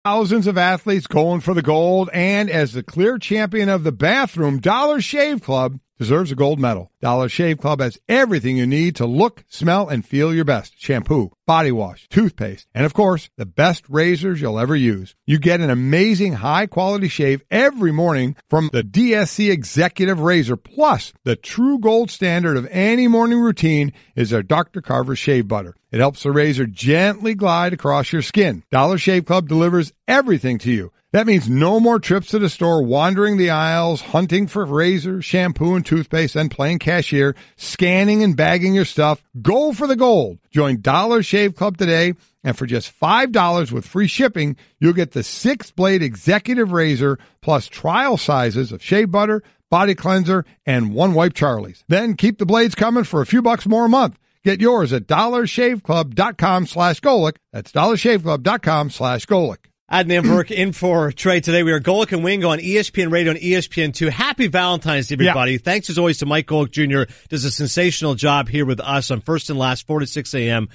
Thousands of athletes going for the gold, and as the clear champion of the bathroom, Dollar Shave Club deserves a gold medal. Dollar Shave Club has everything you need to look, smell, and feel your best. Shampoo, body wash, toothpaste, and of course, the best razors you'll ever use. You get an amazing high-quality shave every morning from the DSC Executive Razor. Plus, the true gold standard of any morning routine is their Dr. Carver Shave Butter. It helps the razor gently glide across your skin. Dollar Shave Club delivers everything to you. That means no more trips to the store, wandering the aisles, hunting for razors, shampoo, and toothpaste, and playing cashier, scanning and bagging your stuff. Go for the gold. Join Dollar Shave Club today, and for just $5 with free shipping, you'll get the 6-blade executive razor plus trial sizes of shave butter, body cleanser, and one-wipe Charlies. Then keep the blades coming for a few bucks more a month. Get yours at dollarshaveclub.com/Golic. That's dollarshaveclub.com/Golic. Adnan Virk in for Trey today. We are Golic and Wingo on ESPN Radio and ESPN2. Happy Valentine's Day, everybody. Yeah. Thanks as always to Mike Golic Jr. Does a sensational job here with us on First and Last, 4 to 6 a.m.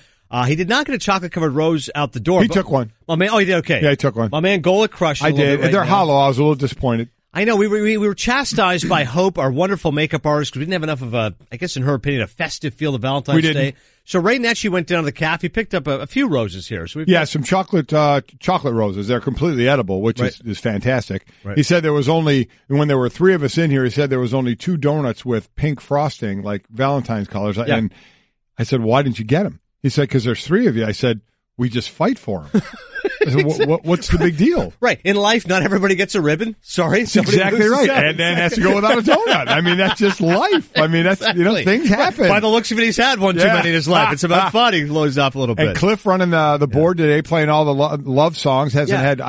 He did not get a chocolate-covered rose out the door. He took one. My man, he did, okay. Yeah, he took one. My man Golic crushed it. I did. They're hollow. I was a little disappointed. I know. We were chastised by Hope, our wonderful makeup artist, because we didn't have enough of a, I guess in her opinion, a festive feel to Valentine's Day. So Ray Netchie went down to the cafe, picked up a few roses here. So some chocolate roses. They're completely edible, which is fantastic. Right. He said there was only, when there were 3 of us in here, he said there was only 2 donuts with pink frosting, like Valentine's colors. Yeah. And I said, why didn't you get them? He said, because there's 3 of you. I said, we just fight for them. I said, what's the big deal? Right. In life, not everybody gets a ribbon. Sorry. That's exactly right. And then has to go without a donut. I mean, that's just life. I mean, that's, exactly. Things happen. By the looks of it, he's had one too many in his life. It's about fun. He loads off a little bit. And Cliff running the board today, playing all the love songs, hasn't had,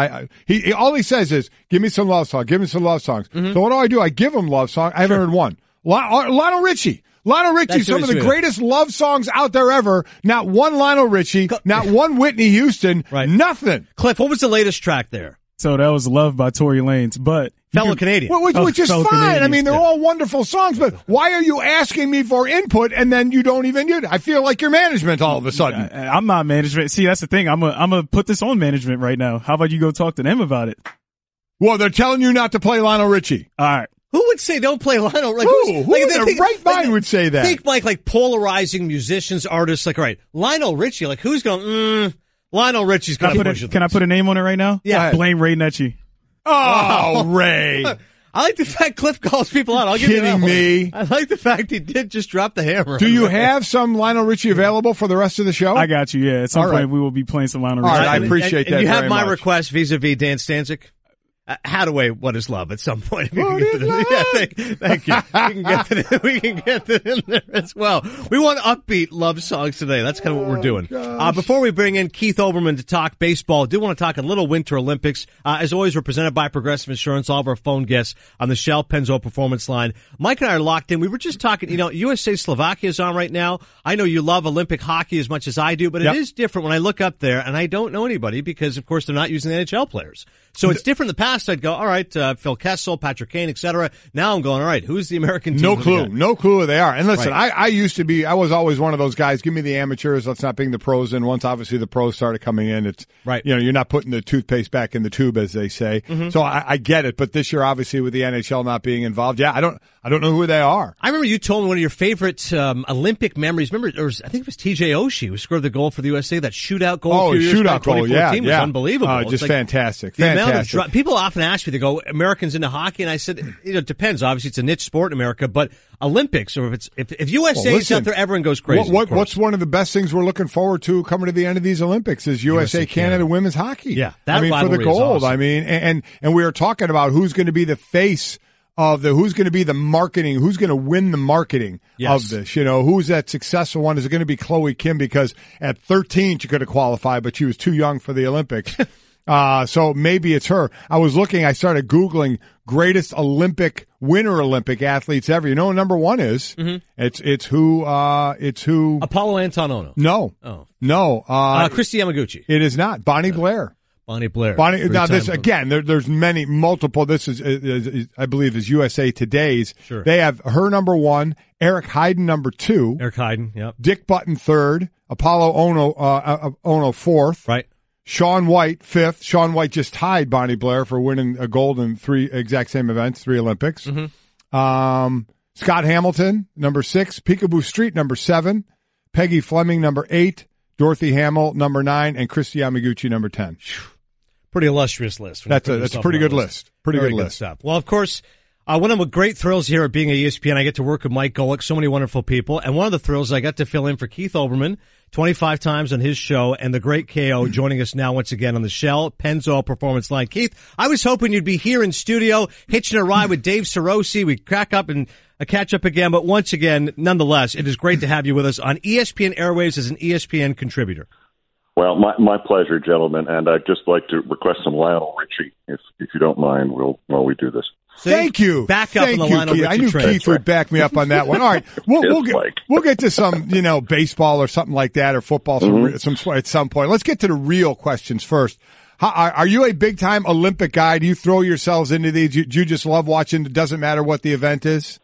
all he says is, give me some love songs, give me some love songs. Mm-hmm. So what do? I give him love songs. I haven't heard one. Lionel Richie. Lionel Richie, some of the greatest love songs out there ever. Not one Lionel Richie, not one Whitney Houston, nothing. Cliff, what was the latest track there? So that was Love by Tory Lanez, but fellow Canadian. Which is fine. Canadians. I mean, they're all wonderful songs, but why are you asking me for input and then you don't even use it? I feel like you're management all of a sudden. I'm not management. See, that's the thing. I'm gonna put this on management right now. How about you go talk to them about it? Well, they're telling you not to play Lionel Richie. All right. Who would say don't play Lionel? Like, who in their right mind would say that? Think like polarizing musicians, artists. Like, all right, Lionel Richie. Like, who's going? Lionel Richie's going to push it. Can I put a name on it right now? Yeah. Blame Ray Netchie. Oh, Ray. I like the fact Cliff calls people out. I'll give you that me. I like the fact he did just drop the hammer. Do you have some Lionel Richie available for the rest of the show? I got you. Yeah, at some point we will be playing some Lionel Richie. All right, I appreciate that. And you have very my much. request vis-a-vis Dan Stanzik. Hadaway, what is love at some point? What is love? Yeah, thank you. We can get that in there as well. We want upbeat love songs today. That's kind of what we're doing. Before we bring in Keith Olbermann to talk baseball, I do want to talk a little Winter Olympics. As always, we're presented by Progressive Insurance. All of our phone guests on the Shell Pennzoil Performance Line. Mike and I are locked in. We were just talking, USA-Slovakia is on right now. I know you love Olympic hockey as much as I do, but it is different when I look up there and I don't know anybody because, of course, they're not using the NHL players. So it's different in the past. I'd go, all right, Phil Kessel, Patrick Kane, etc. Now I'm going, all right, who's the American team? No clue who they are. And listen, I was always one of those guys, give me the amateurs, let's not bring the pros in. Once obviously the pros started coming in, it's, you're not putting the toothpaste back in the tube, as they say. Mm-hmm. So I get it. But this year, obviously, with the NHL not being involved, I don't know who they are. I remember you told me one of your favorite Olympic memories. Remember, I think it was TJ Oshie who scored the goal for the USA, that shootout goal. Oh, shootout goal, 2014 was unbelievable. Just fantastic. People often ask me, they go, Americans into hockey, and I said, it depends. Obviously, it's a niche sport in America, but Olympics, or if USA is out there, everyone goes crazy. What's one of the best things we're looking forward to coming to the end of these Olympics is USA Canada women's hockey. Yeah, that for the gold. Awesome. And we were talking about who's going to be the face of who's going to be the marketing, who's going to win the marketing of this. Who's that successful one? Is it going to be Chloe Kim? Because at 13 she could have qualified, but she was too young for the Olympics. So maybe it's her. I started Googling greatest Winter Olympic athletes ever. You know what number 1 is? Mm-hmm. It's who? Apollo Antonono. No. Oh. No. Christy Yamaguchi. It is not. Bonnie Blair. Now this again, there's multiple. This is I believe is USA Today's. Sure. They have her number 1, Eric Heiden number 2, Eric Heiden, yep. Dick Button 3rd, Apollo Ono 4th. Right. Shaun White, 5th. Shaun White just tied Bonnie Blair for winning a gold in 3 exact same events, 3 Olympics. Scott Hamilton, number 6. Peekaboo Street, number 7. Peggy Fleming, number 8. Dorothy Hamill, number 9. And Christy Yamaguchi, number 10. Pretty illustrious list. That's a pretty good list. Pretty good list. Stuff. Well, of course, one of the great thrills here at being at ESPN, I get to work with Mike Golic, so many wonderful people. And one of the thrills, I got to fill in for Keith Olbermann 25 times on his show, and the great KO joining us now once again on the Shell Pennzoil Performance Line. Keith, I was hoping you'd be here in studio, hitching a ride with Dave Sarosi. We'd crack up and catch up again. But once again, nonetheless, it is great to have you with us on ESPN Airwaves as an ESPN contributor. Well, my pleasure, gentlemen, and I'd just like to request some Lionel Richie, if you don't mind, while we do this. Thank you. Back up on the Lionel Richie. I knew Keith would back me up on that one. All right, we'll get to some, baseball or something like that, or football some at some point. Let's get to the real questions first. Are you a big time Olympic guy? Do you throw yourselves into these? Do you just love watching? It doesn't matter what the event is.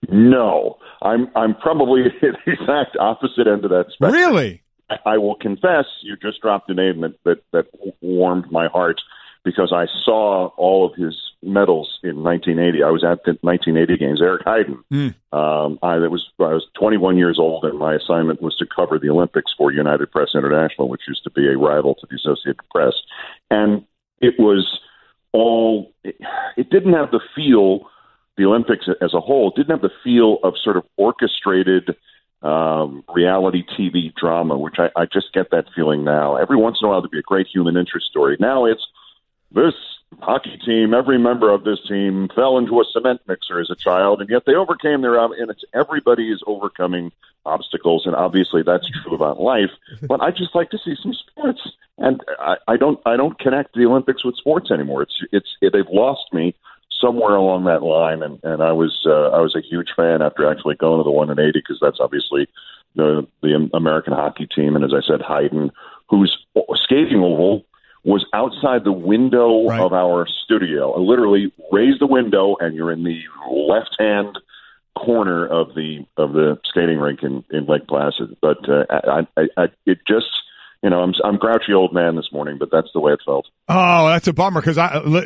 No, I'm probably the exact opposite end of that spectrum. Really? I will confess, you just dropped a name that warmed my heart, because I saw all of his medals in 1980. I was at the 1980 games. Eric Heiden. I was 21 years old, and my assignment was to cover the Olympics for United Press International, which used to be a rival to the Associated Press. And it was all. It didn't have the feel. The Olympics as a whole didn't have the feel of sort of orchestrated reality TV drama, which I just get that feeling now. Every once in a while there'd be a great human interest story. Now it's this hockey team, every member of this team fell into a cement mixer as a child, and yet they overcame and it's everybody is overcoming obstacles, and obviously that's true about life. But I just like to see some sports, and I don't connect the Olympics with sports anymore. They've lost me somewhere along that line, and I was a huge fan after actually going to the one in 80, because that's obviously the American hockey team, and as I said, Heiden, whose skating oval was outside the window of our studio. I literally raised the window, and you're in the left-hand corner of the skating rink in Lake Placid. But it just. I'm grouchy old man this morning, but that's the way it felt. Oh, that's a bummer, because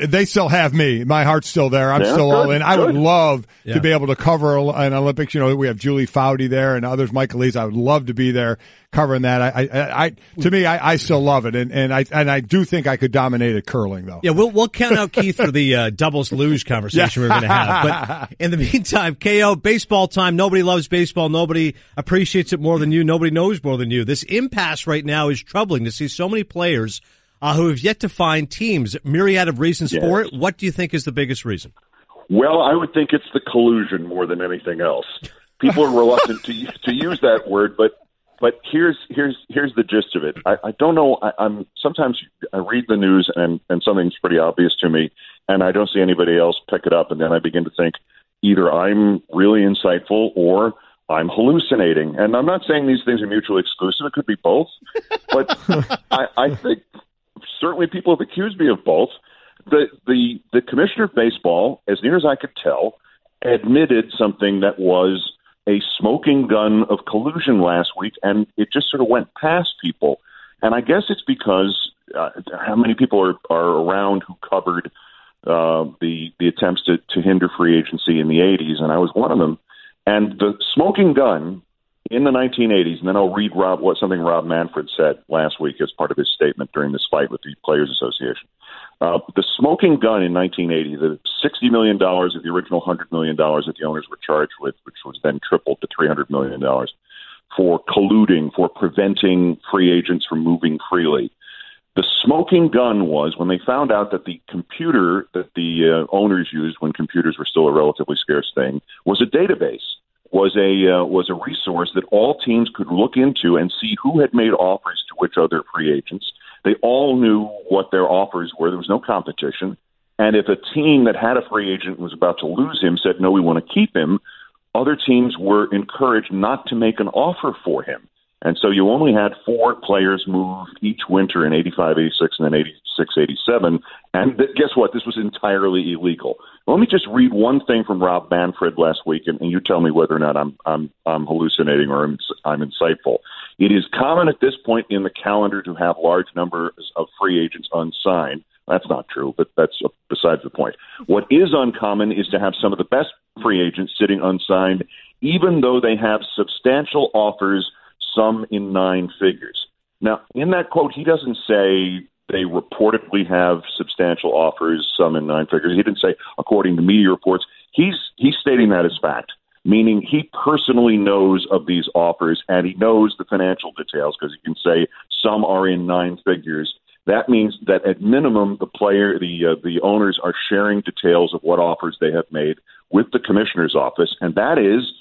they still have me. My heart's still there. I'm still all in. I would love to be able to cover an Olympics. We have Julie Foudy there and others, Michael Lees. I would love to be there covering that. I still love it, and I do think I could dominate at curling, though. Yeah, we'll count out Keith for the doubles luge conversation we're going to have. But in the meantime, KO, baseball time. Nobody loves baseball. Nobody appreciates it more than you. Nobody knows more than you. This impasse right now is troubling to see so many players who have yet to find teams. Myriad of reasons for it. What do you think is the biggest reason? Well, I would think it's the collusion more than anything else. People are reluctant to use that word, but here's the gist of it. I don't know. Sometimes I read the news and something's pretty obvious to me, and I don't see anybody else pick it up, and then I begin to think either I'm really insightful or I'm hallucinating. And I'm not saying these things are mutually exclusive. It could be both. But I think certainly people have accused me of both. The commissioner of baseball, as near as I could tell, admitted something that was a smoking gun of collusion last week, and it just sort of went past people. And I guess it's because how many people are around who covered the attempts to hinder free agency in the 80s, and I was one of them. And the smoking gun in the 1980s, and then I'll read something Rob Manfred said last week as part of his statement during this fight with the Players Association. The smoking gun in 1980, the $60 million of the original $100 million that the owners were charged with, which was then tripled to $300 million, for colluding, for preventing free agents from moving freely. The smoking gun was when they found out that the computer that the owners used when computers were still a relatively scarce thing was a database, was a resource that all teams could look into and see who had made offers to which other free agents. They all knew what their offers were. There was no competition. And if a team that had a free agent was about to lose him said, no, we want to keep him, other teams were encouraged not to make an offer for him. And so you only had 4 players move each winter in 85, 86, and then 86, 87. And guess what? This was entirely illegal. Let me just read one thing from Rob Manfred last week, and you tell me whether or not I'm hallucinating or I'm insightful. It is common at this point in the calendar to have large numbers of free agents unsigned. That's not true, but that's besides the point. What is uncommon is to have some of the best free agents sitting unsigned, even though they have substantial offers, some in 9 figures. Now, in that quote, he doesn't say they reportedly have substantial offers, some in 9 figures. He didn't say, according to media reports. He's stating that as fact, meaning he personally knows of these offers and he knows the financial details because he can say some are in 9 figures. That means that at minimum, the owners are sharing details of what offers they have made with the commissioner's office, and that is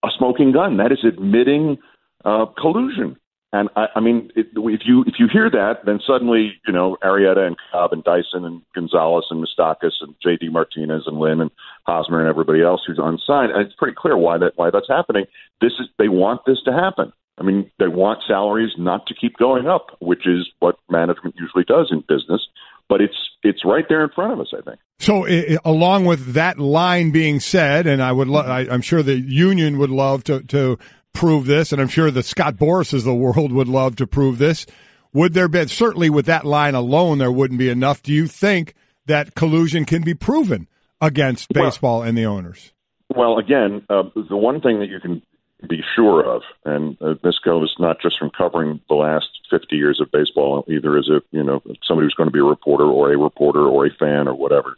a smoking gun. That is admitting collusion. And I mean, if you hear that, then suddenly, Arrieta and Cobb and Dyson and Gonzalez and Moustakis and J.D. Martinez and Lynn and Hosmer and everybody else who's unsigned, and it's pretty clear why that's happening. They want this to happen. I mean, they want salaries not to keep going up, which is what management usually does in business. But it's right there in front of us, I think. So, along with that line being said, and I'm sure the union would love to prove this, and I'm sure the Scott Borises of the world would love to prove this. Would there be, certainly with that line alone, there wouldn't be enough. Do you think that collusion can be proven against baseball and the owners? Well, again, the one thing that you can be sure of, and this goes not just from covering the last 50 years of baseball, either as somebody who's going to be a reporter or a fan or whatever,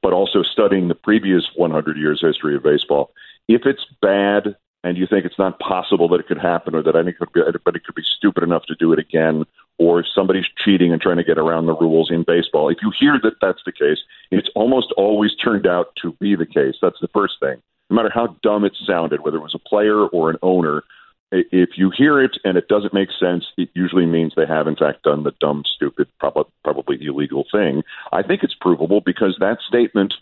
but also studying the previous 100 years history of baseball. If it's bad and you think it's not possible that it could happen, or that anybody could be stupid enough to do it again, or if somebody's cheating and trying to get around the rules in baseball, if you hear that that's the case, it's almost always turned out to be the case. That's the first thing. No matter how dumb it sounded, whether it was a player or an owner, if you hear it and it doesn't make sense, it usually means they have, in fact, done the dumb, stupid, probably illegal thing. I think it's provable because that statement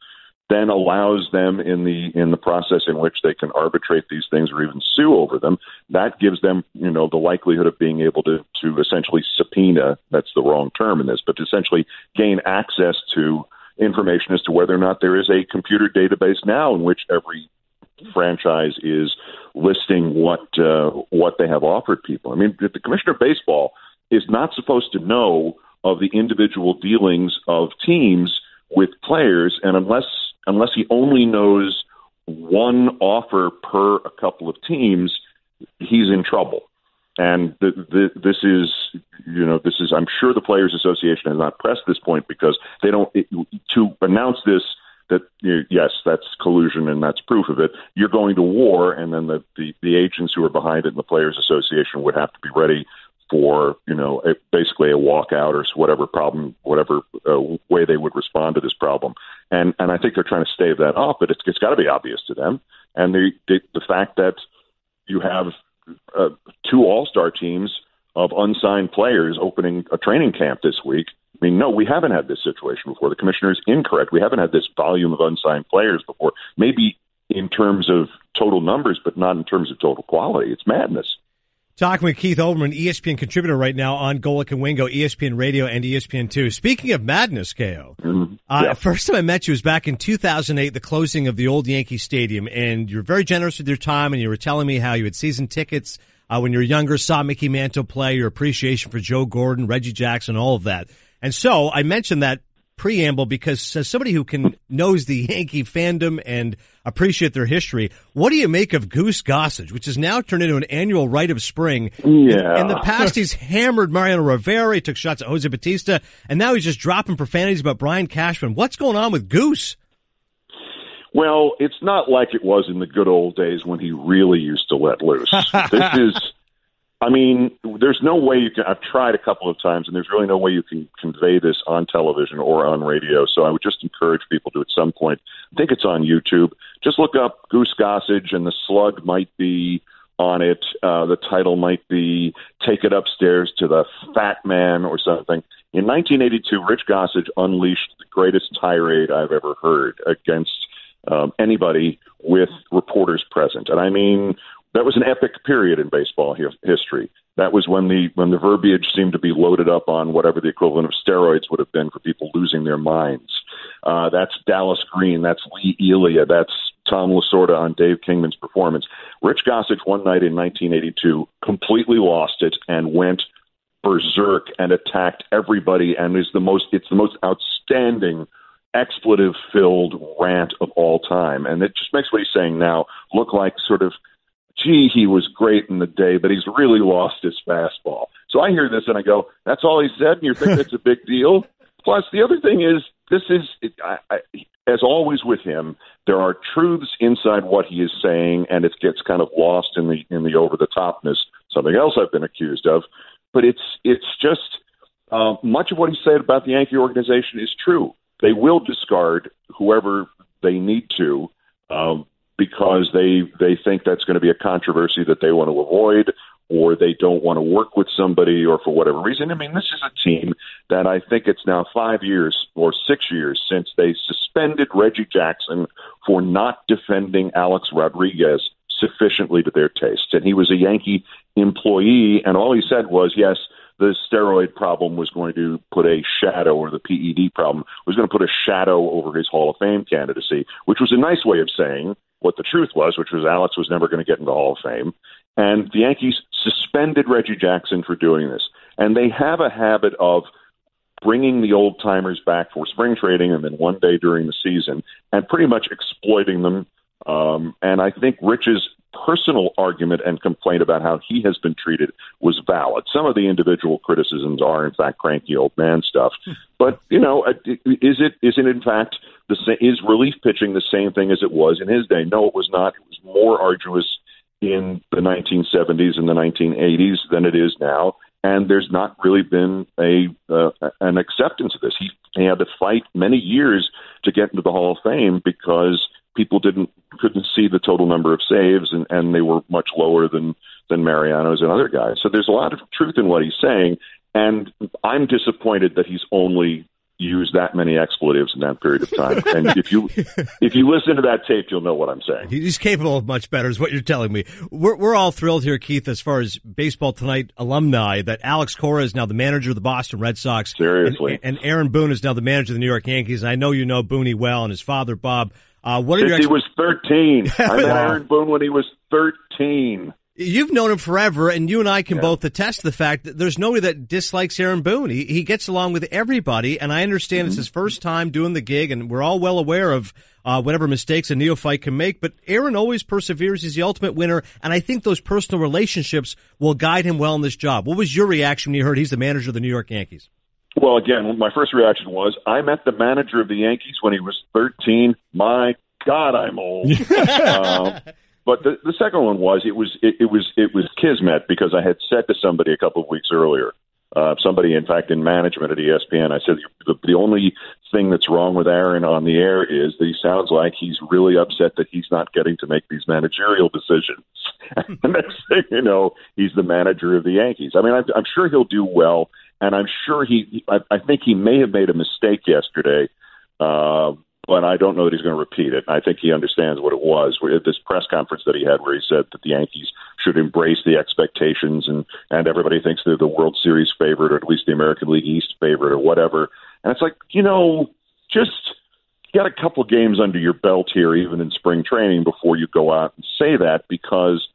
then allows them in the process in which they can arbitrate these things or even sue over them. That gives them, the likelihood of being able to essentially subpoena, that's the wrong term in this, but to essentially gain access to information as to whether or not there is a computer database now in which every franchise is listing what they have offered people. I mean, the commissioner of baseball is not supposed to know of the individual dealings of teams with players, and unless he only knows one offer per a couple of teams, he's in trouble. And this is, I'm sure the Players Association has not pressed this point because they don't, to announce this, that, yes, that's collusion and that's proof of it. You're going to war, and then the agents who are behind it in the Players Association would have to be ready for, basically a walkout or whatever problem, whatever way they would respond to this problem. And I think they're trying to stave that off, but it's got to be obvious to them. And the fact that you have 2 all-star teams of unsigned players opening a training camp this week. I mean, no, we haven't had this situation before. The commissioner is incorrect. We haven't had this volume of unsigned players before, maybe in terms of total numbers, but not in terms of total quality. It's madness. Talking with Keith Olbermann, ESPN contributor right now on Golic and Wingo, ESPN Radio and ESPN2. Speaking of madness, KO, first time I met you was back in 2008, the closing of the old Yankee Stadium, and you're very generous with your time, and you were telling me how you had season tickets when you were younger, saw Mickey Mantle play, your appreciation for Joe Gordon, Reggie Jackson, all of that. And so I mentioned that preamble because as somebody who knows the Yankee fandom and appreciate their history, what do you make of Goose Gossage, which has now turned into an annual rite of spring? Yeah. In the past, he's hammered Mariano Rivera, he took shots at Jose Batista, and now he's just dropping profanities about Brian Cashman. What's going on with Goose? Well, it's not like it was in the good old days when he really used to let loose. This is, I mean, there's no way you can, I've tried a couple of times, and there's really no way you can convey this on television or on radio. So I would just encourage people to, at some point, I think it's on YouTube, just look up Goose Gossage, and the slug might be on it. The title might be Take It Upstairs to the Fat Man or something. In 1982, Rich Gossage unleashed the greatest tirade I've ever heard against anybody with reporters present. And I mean, that was an epic period in baseball history. That was when the verbiage seemed to be loaded up on whatever the equivalent of steroids would have been for people losing their minds. That's Dallas Green. That's Lee Elia. That's Tom Lasorda on Dave Kingman's performance. Rich Gossage one night in 1982 completely lost it and went berserk and attacked everybody, and it's the most outstanding expletive-filled rant of all time. And it just makes what he's saying now look like sort of, gee, he was great in the day, but he's really lost his fastball. So I hear this and I go, that's all he said, and you think that's a big deal? Plus, the other thing is, as always with him, there are truths inside what he is saying, and it gets kind of lost in the over-the-topness, something else I've been accused of. But it's just much of what he said about the Yankee organization is true. They will discard whoever they need to because they think that's going to be a controversy that they want to avoid, or they don't want to work with somebody, or for whatever reason. I mean, this is a team that I think it's now 5 years or 6 years since they suspended Reggie Jackson for not defending Alex Rodriguez sufficiently to their taste. And he was a Yankee employee, and all he said was, yes, the steroid problem was going to put a shadow, or the PED problem was going to put a shadow over his Hall of Fame candidacy, which was a nice way of saying what the truth was, which was Alex was never going to get into the Hall of Fame. And the Yankees suspended Reggie Jackson for doing this. And they have a habit of bringing the old-timers back for spring trading and then one day during the season and pretty much exploiting them. And I think Rich's personal argument and complaint about how he has been treated was valid. Some of the individual criticisms are, in fact, cranky old man stuff. But, is it in fact, is relief pitching the same thing as it was in his day? No, it was not. It was more arduous in the 1970s and the 1980s than it is now. And there's not really been an acceptance of this. He had to fight many years to get into the Hall of Fame because people couldn't see the total number of saves, and they were much lower than Mariano's and other guys. So there's a lot of truth in what he's saying, and I'm disappointed that he's only used that many expletives in that period of time. And if you listen to that tape, you'll know what I'm saying. He's capable of much better, is what you're telling me. We're all thrilled here, Keith, as far as Baseball Tonight alumni, that Alex Cora is now the manager of the Boston Red Sox. Seriously. And Aaron Boone is now the manager of the New York Yankees. And I know you know Booney well, and his father, Bob. What are Since he was 13. I met Aaron Boone when he was 13. You've known him forever, and you and I can both attest to the fact that there's nobody that dislikes Aaron Boone. He gets along with everybody, and I understand it's his first time doing the gig, and we're all well aware of whatever mistakes a neophyte can make, but Aaron always perseveres. He's the ultimate winner, and I think those personal relationships will guide him well in this job. What was your reaction when you heard he's the manager of the New York Yankees? Well, again, my first reaction was, I met the manager of the Yankees when he was 13. My God, I'm old. But the second one was it was kismet, because I had said to somebody a couple of weeks earlier, somebody in fact in management at ESPN, I said the only thing that's wrong with Aaron on the air is that he sounds like he's really upset that he's not getting to make these managerial decisions. And next thing you know, he's the manager of the Yankees. I mean, I'm sure he'll do well, and I'm sure I think he may have made a mistake yesterday. But I don't know that he's going to repeat it. I think he understands what it was. This press conference that he had where he said that the Yankees should embrace the expectations, and everybody thinks they're the World Series favorite, or at least the American League East favorite, or whatever. And it's like, just get a couple games under your belt here, even in spring training, before you go out and say that, because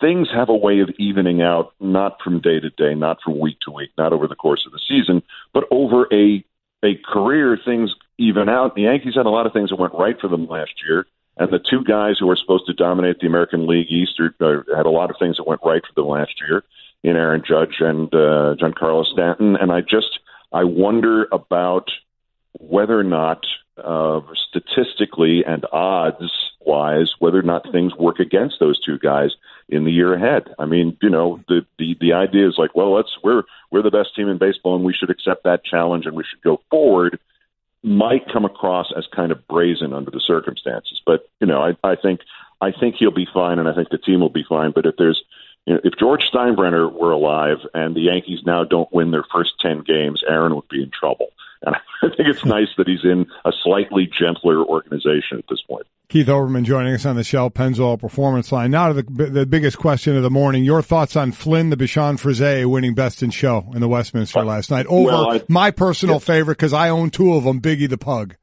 things have a way of evening out, not from day to day, not from week to week, not over the course of the season, but over a career, things even out. The Yankees had a lot of things that went right for them last year, and the two guys who were supposed to dominate the American League East had a lot of things that went right for them last year in Aaron Judge and Giancarlo Stanton. And I wonder about whether or not, statistically and odds-wise, whether or not things work against those two guys in the year ahead. I mean, the idea is like, well, we're the best team in baseball, and we should accept that challenge, and we should go forward, might come across as kind of brazen under the circumstances. But, I think he'll be fine, and I think the team will be fine. But if George Steinbrenner were alive and the Yankees now don't win their first 10 games, Aaron would be in trouble. And I think it's nice that he's in a slightly gentler organization at this point. Keith Olbermann joining us on the Shell Pennzoil Performance Line. Now to the biggest question of the morning. Your thoughts on Flynn the Bichon Frise winning Best in Show in the Westminster last night over my personal favorite, because I own two of them, Biggie the Pug.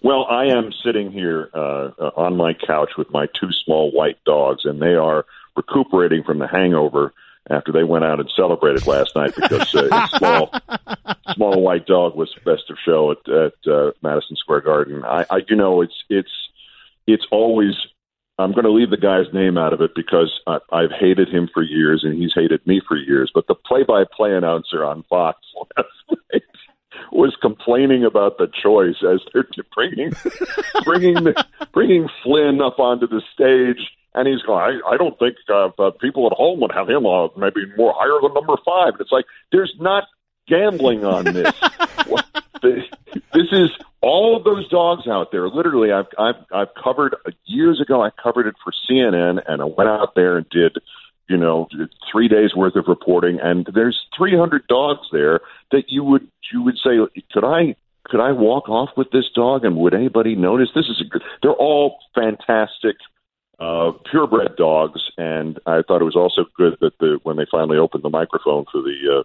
Well, I am sitting here on my couch with my two small white dogs, and they are recuperating from the hangover after they went out and celebrated last night because small white dog was festive show at Madison Square Garden. It's always. I'm going to leave the guy's name out of it because I've hated him for years and he's hated me for years. But the play-by-play announcer on Fox last night was complaining about the choice as they're bringing Flynn up onto the stage, and he's going, I don't think people at home would have him maybe more higher than number 5. And it's like, there's not gambling on this. This is all of those dogs out there. Literally, I've covered years ago. I covered it for CNN, and I went out there and did 3 days worth of reporting. And there's 300 dogs there that you would say, could I walk off with this dog, and would anybody notice? They're all fantastic purebred dogs, and I thought it was also good that when they finally opened the microphone for the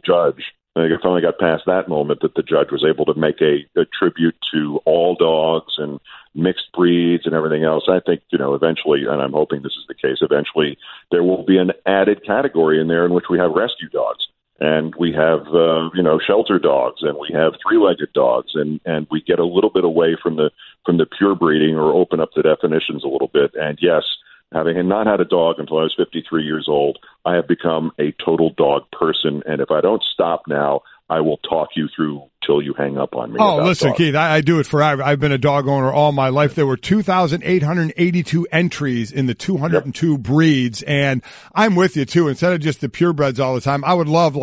judge. I think I finally got past that moment that the judge was able to make a tribute to all dogs and mixed breeds and everything else. I think, eventually, and I'm hoping this is the case, eventually there will be an added category in there in which we have rescue dogs. And we have, shelter dogs, and we have three-legged dogs, and we get a little bit away from the pure breeding or open up the definitions a little bit. And yes, having not had a dog until I was 53 years old, I have become a total dog person. And if I don't stop now, I will talk you through till you hang up on me. Oh, listen, dogs. Keith, I do it forever. I've been a dog owner all my life. There were 2,882 entries in the 202 breeds, and I'm with you, too. Instead of just the purebreds all the time, I would love,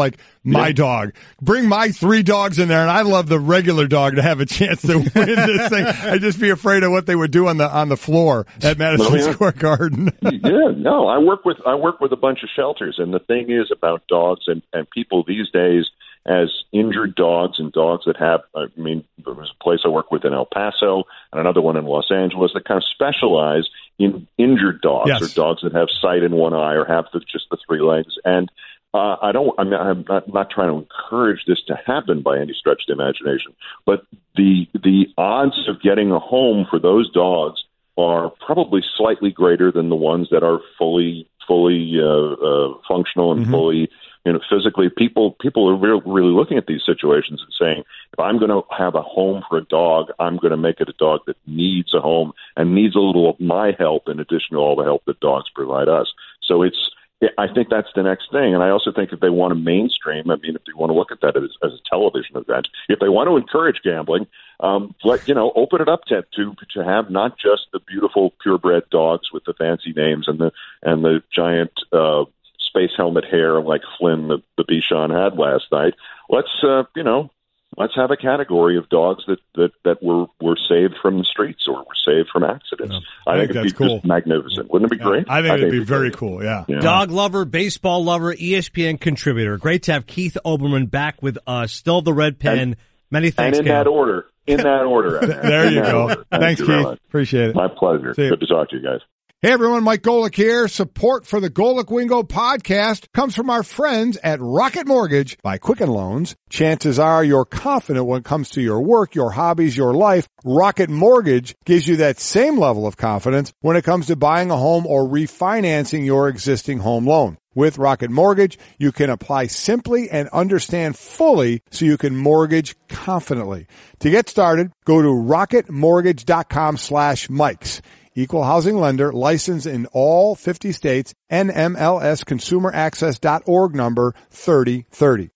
my dog. Bring my 3 dogs in there, and I'd love the regular dog to have a chance to win this thing. I'd just be afraid of what they would do on the floor at Madison Square Garden. I work with a bunch of shelters, and the thing is about dogs and people these days, as injured dogs and dogs that have, there was a place I work with in El Paso and another one in Los Angeles that kind of specialize in injured dogs, or dogs that have sight in one eye or have just the 3 legs. And I'm not trying to encourage this to happen by any stretch of the imagination, but the odds of getting a home for those dogs are probably slightly greater than the ones that are fully functional and fully, physically. People are really looking at these situations and saying, if I'm going to have a home for a dog, I'm going to make it a dog that needs a home and needs a little of my help in addition to all the help that dogs provide us. So I think that's the next thing. And I also think if they want to mainstream, if they want to look at that as a television event, if they want to encourage gambling, open it up to have not just the beautiful purebred dogs with the fancy names and the giant space helmet hair like Flynn the Bichon had last night. Let's have a category of dogs that were saved from the streets or were saved from accidents. I think it'd be cool. Just magnificent. Wouldn't it be great? I think it'd be very cool, yeah. Dog lover, baseball lover, ESPN contributor. Great to have Keith Olbermann back with us. Still the red pen. Many thanks, and in that order. There you go. Thanks, Keith. Appreciate it. My pleasure. Good to talk to you guys. Hey everyone, Mike Golic here. Support for the Golic Wingo podcast comes from our friends at Rocket Mortgage by Quicken Loans. Chances are you're confident when it comes to your work, your hobbies, your life. Rocket Mortgage gives you that same level of confidence when it comes to buying a home or refinancing your existing home loan. With Rocket Mortgage, you can apply simply and understand fully so you can mortgage confidently. To get started, go to rocketmortgage.com/Mikes. Equal housing lender, licensed in all 50 states, NMLS consumeraccess.org number 3030.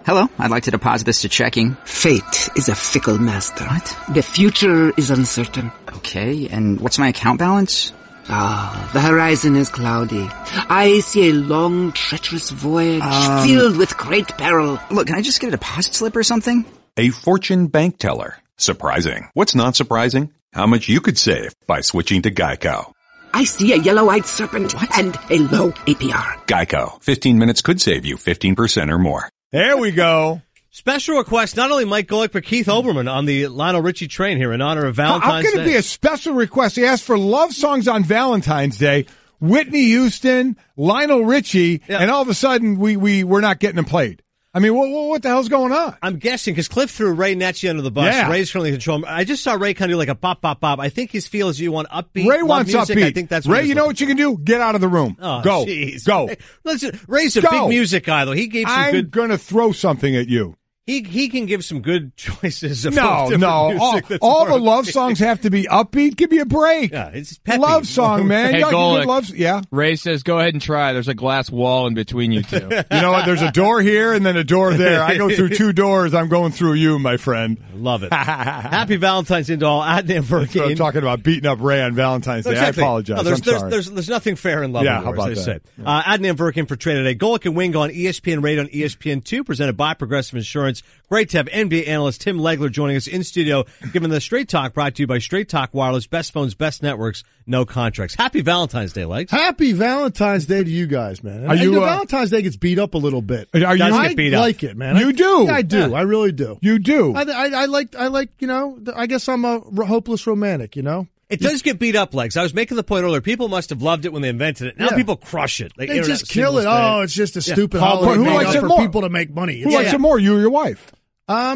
Hello, I'd like to deposit this to checking. Fate is a fickle master. What? The future is uncertain. Okay, and what's my account balance? The horizon is cloudy. I see a long, treacherous voyage filled with great peril. Look, can I just get a deposit slip or something? A fortune bank teller. Surprising. What's not surprising? How much you could save by switching to Geico. I see a yellow-eyed serpent and a low APR. Geico. 15 minutes could save you 15% or more. There we go. Special request, not only Mike Golic, but Keith Olbermann on the Lionel Richie train here in honor of Valentine's Day. How can it be a special request? He asked for love songs on Valentine's Day. Whitney Houston, Lionel Richie, and all of a sudden we're not getting them played. I mean, what the hell's going on? I'm guessing because Cliff threw Ray Netchie under the bus. Yeah. Ray's currently in control. I just saw Ray kind of do like a bop, bop, bop. I think his feel is you want upbeat. Ray wants music. upbeat. I think that's what Ray, you know what you can do? Get out of the room. Oh, go. Geez. Go. Listen, Ray's a Go. big music guy, though. He gave some I'm good. going to throw something at you. He can give some good choices of No. music. All the love songs have to be upbeat. Give me a break. Yeah, it's peppy. Love song, man. Hey, You got good Golic. yeah. Ray says, go ahead and try. There's a glass wall in between you two. You know what? There's a door here and then a door there. I go through two doors. I'm going through you, my friend. Love it. Happy Valentine's Day to all. Adnan Virk. So I'm talking about beating up Ray on Valentine's Day. Exactly. I apologize. No, I'm sorry. There's nothing fair in love Yeah, anymore, how about as I that? said. Adnan Virk in for Trey today. Golic and Wingo on ESPN Radio on ESPN2, presented by Progressive Insurance. Great to have NBA analyst Tim Legler joining us in studio, giving the Straight Talk, brought to you by Straight Talk Wireless, best phones, best networks, no contracts. Happy Valentine's Day, Legs. Happy Valentine's Day to you guys, man. And, Valentine's Day gets beat up a little bit. Are you? Does get beat up. I like it, man. You do? Yeah, I do. I really do. You do. I like, you know, I guess I'm a hopeless romantic, you know? It does get beat up, Legs. I was making the point earlier. People must have loved it when they invented it. Now people crush it. Like They Internet just kill it. Singles Day. Oh, it's just a stupid But holiday who made likes up it for more? people to make money. Who likes it more, you or your wife?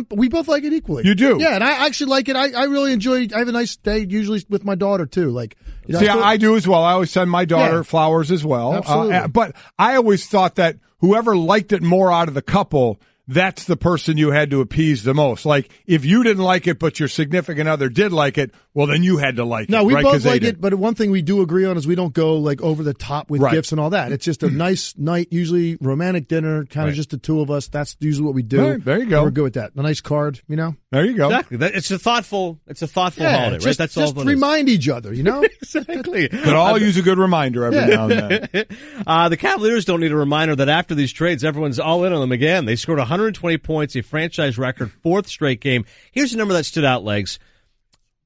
We both like it equally. You do? Yeah, and I actually like it. I really enjoy it. I have a nice day usually with my daughter, too. Like, you know, See, I do as well. I always send my daughter flowers as well. Absolutely. But I always thought that whoever liked it more out of the couple, that's the person you had to appease the most. Like, if you didn't like it, but your significant other did like it, well, then you had to like it. No, we right? both 'Cause they like did. it, but one thing we do agree on is we don't go like over the top with Right. gifts and all that. It's just a nice night, usually romantic dinner, kind of just the two of us. That's usually what we do. Right, there you go. And we're good with that. A nice card, you know? There you go. Exactly. It's a thoughtful holiday, right? That's all. Just remind each other, you know? Exactly. Could all use a good reminder every now and then. The Cavaliers don't need a reminder that after these trades, everyone's all in on them again. They scored 120 points, a franchise record, fourth straight game. Here's a number that stood out, Legs.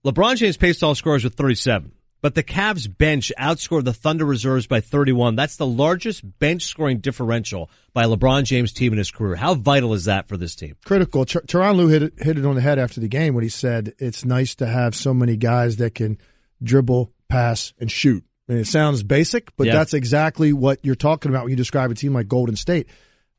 LeBron James paced all scorers with 37, but the Cavs bench outscored the Thunder reserves by 31. That's the largest bench scoring differential by a LeBron James team in his career. How vital is that for this team? Critical. Tyronn Lue hit it on the head after the game when he said it's nice to have so many guys that can dribble, pass, and shoot. I mean, it sounds basic, but that's exactly what you're talking about when you describe a team like Golden State.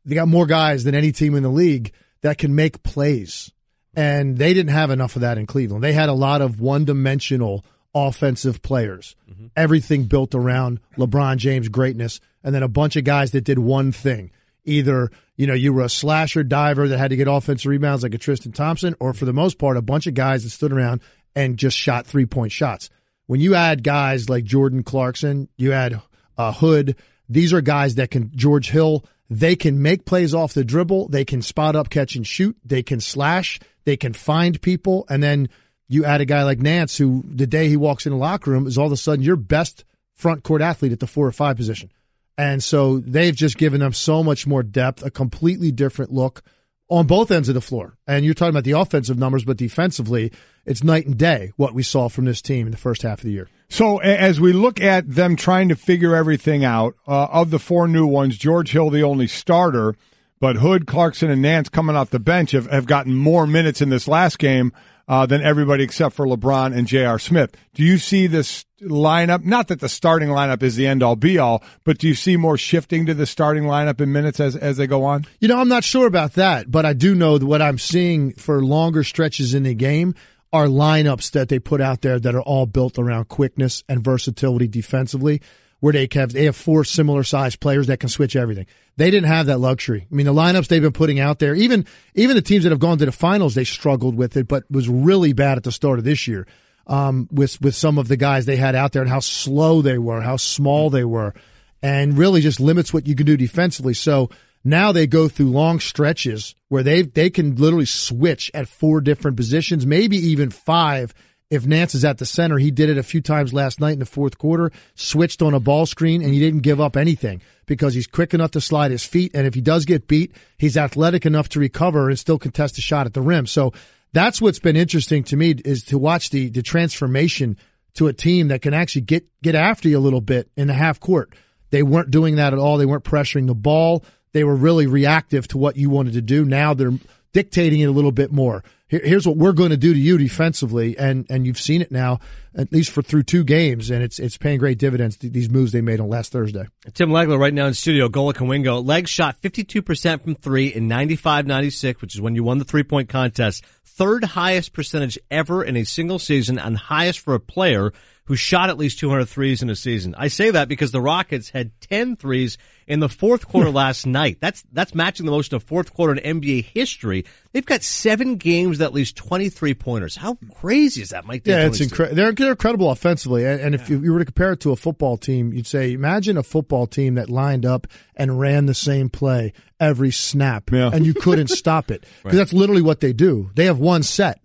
They got more guys than any team in the league that can make plays. And they didn't have enough of that in Cleveland. They had a lot of one-dimensional offensive players. Mm-hmm. Everything built around LeBron James' greatness, and then a bunch of guys that did one thing. Either, you know, you were a slasher diver that had to get offensive rebounds like a Tristan Thompson, or for the most part, a bunch of guys that stood around and just shot three-point shots. When you add guys like Jordan Clarkson, you add Hood, these are guys that can, George Hill, they can make plays off the dribble, they can spot up, catch, and shoot, they can slash, they can find people, and then you add a guy like Nance who, the day he walks in the locker room, is all of a sudden your best front court athlete at the 4 or 5 position. And so they've just given them so much more depth, a completely different look on both ends of the floor. And you're talking about the offensive numbers, but defensively, it's night and day what we saw from this team in the first half of the year. So as we look at them trying to figure everything out, of the 4 new ones, George Hill the only starter, but Hood, Clarkson, and Nance coming off the bench have gotten more minutes in this last game than everybody except for LeBron and J.R. Smith. Do you see this lineup, not that the starting lineup is the end-all, be-all, but do you see more shifting to the starting lineup in minutes as they go on? You know, I'm not sure about that, but I do know that what I'm seeing for longer stretches in the game are lineups that they put out there that are all built around quickness and versatility defensively, where they have 4 similar-sized players that can switch everything. They didn't have that luxury. I mean, the lineups they've been putting out there, even the teams that have gone to the finals, they struggled with it, but was really bad at the start of this year with some of the guys they had out there and how slow they were, how small they were, and really just limits what you can do defensively. So now they go through long stretches where they can literally switch at 4 different positions, maybe even 5. If Nance is at the center, he did it a few times last night in the fourth quarter, switched on a ball screen, and he didn't give up anything because he's quick enough to slide his feet. And if he does get beat, he's athletic enough to recover and still contest a shot at the rim. So that's what's been interesting to me, is to watch the transformation to a team that can actually get after you a little bit in the half court. They weren't doing that at all. They weren't pressuring the ball. They were really reactive to what you wanted to do. Now they're dictating it a little bit more. here's what we're going to do to you defensively, and you've seen it now, at least through 2 games, and it's paying great dividends, these moves they made on last Thursday. Tim Legler right now in studio, Golic and Wingo. Legs shot 52% from 3 in 95-96, which is when you won the 3-point contest. 3rd highest percentage ever in a single season, and highest for a player who shot at least 200 threes in a season. I say that because the Rockets had 10 threes in the 4th quarter last night. That's matching the most in a 4th quarter in NBA history. They've got 7 games with at least 23 pointers. How crazy is that, Mike? Yeah, it's incredible. They're incredible offensively. And if you were to compare it to a football team, you'd say, imagine a football team that lined up and ran the same play every snap, and you couldn't stop it. Because that's literally what they do. They have one set,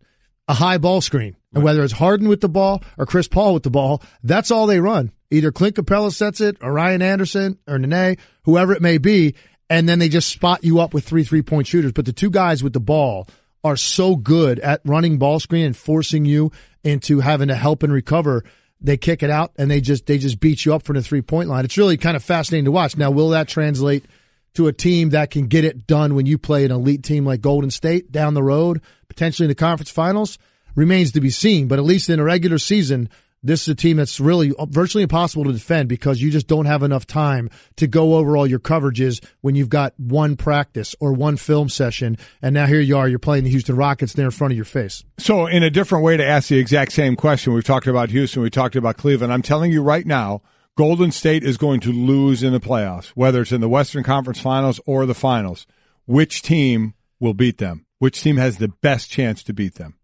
a high ball screen. And whether it's Harden with the ball or Chris Paul with the ball, that's all they run. Either Clint Capella sets it, or Ryan Anderson, or Nene, whoever it may be, and then they just spot you up with 3-3-point shooters. But the 2 guys with the ball are so good at running ball screen and forcing you into having to help and recover. They kick it out, and they just beat you up from the 3-point line. It's really kind of fascinating to watch. Now, will that translate to a team that can get it done when you play an elite team like Golden State down the road, potentially in the conference finals? Remains to be seen, but at least in a regular season, this is a team that's really virtually impossible to defend because you just don't have enough time to go over all your coverages when you've got one practice or one film session, and now here you are, you're playing the Houston Rockets there in front of your face. So in a different way to ask the exact same question, we've talked about Houston, we've talked about Cleveland. I'm telling you right now, Golden State is going to lose in the playoffs, whether it's in the Western Conference Finals or the Finals. Which team will beat them? Which team has the best chance to beat them?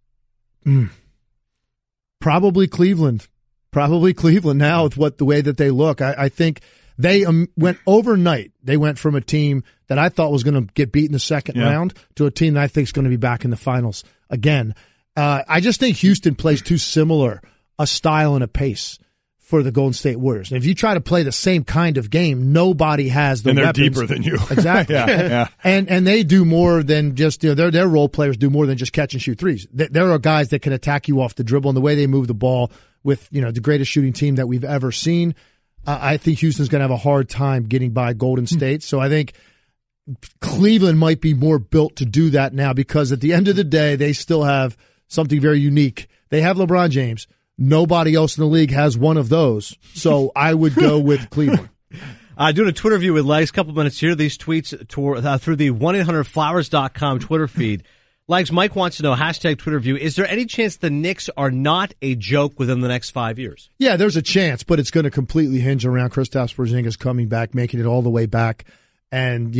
Probably Cleveland. Probably Cleveland now with the way that they look. I think they went overnight. They went from a team that I thought was going to get beat in the second round to a team that I think is going to be back in the finals again. I just think Houston plays too similar a style and a pace for the Golden State Warriors. And if you try to play the same kind of game, nobody has the weapons. And they're deeper than you. Exactly. Yeah. And they do more than just, their role players do more than just catch and shoot threes. There are guys that can attack you off the dribble, and the way they move the ball with, the greatest shooting team that we've ever seen. I think Houston's going to have a hard time getting by Golden State. So I think Cleveland might be more built to do that now, because at the end of the day, they still have something very unique. They have LeBron James. Nobody else in the league has one of those. So I would go with Cleveland. Doing a Twitter view with Legs, couple minutes here. These tweets through the 1-800-Flowers.com Twitter feed. Legs, Mike wants to know, hashtag Twitter view, is there any chance the Knicks are not a joke within the next 5 years? Yeah, there's a chance, but it's going to completely hinge around Kristaps Porzingis coming back, making it all the way back. And,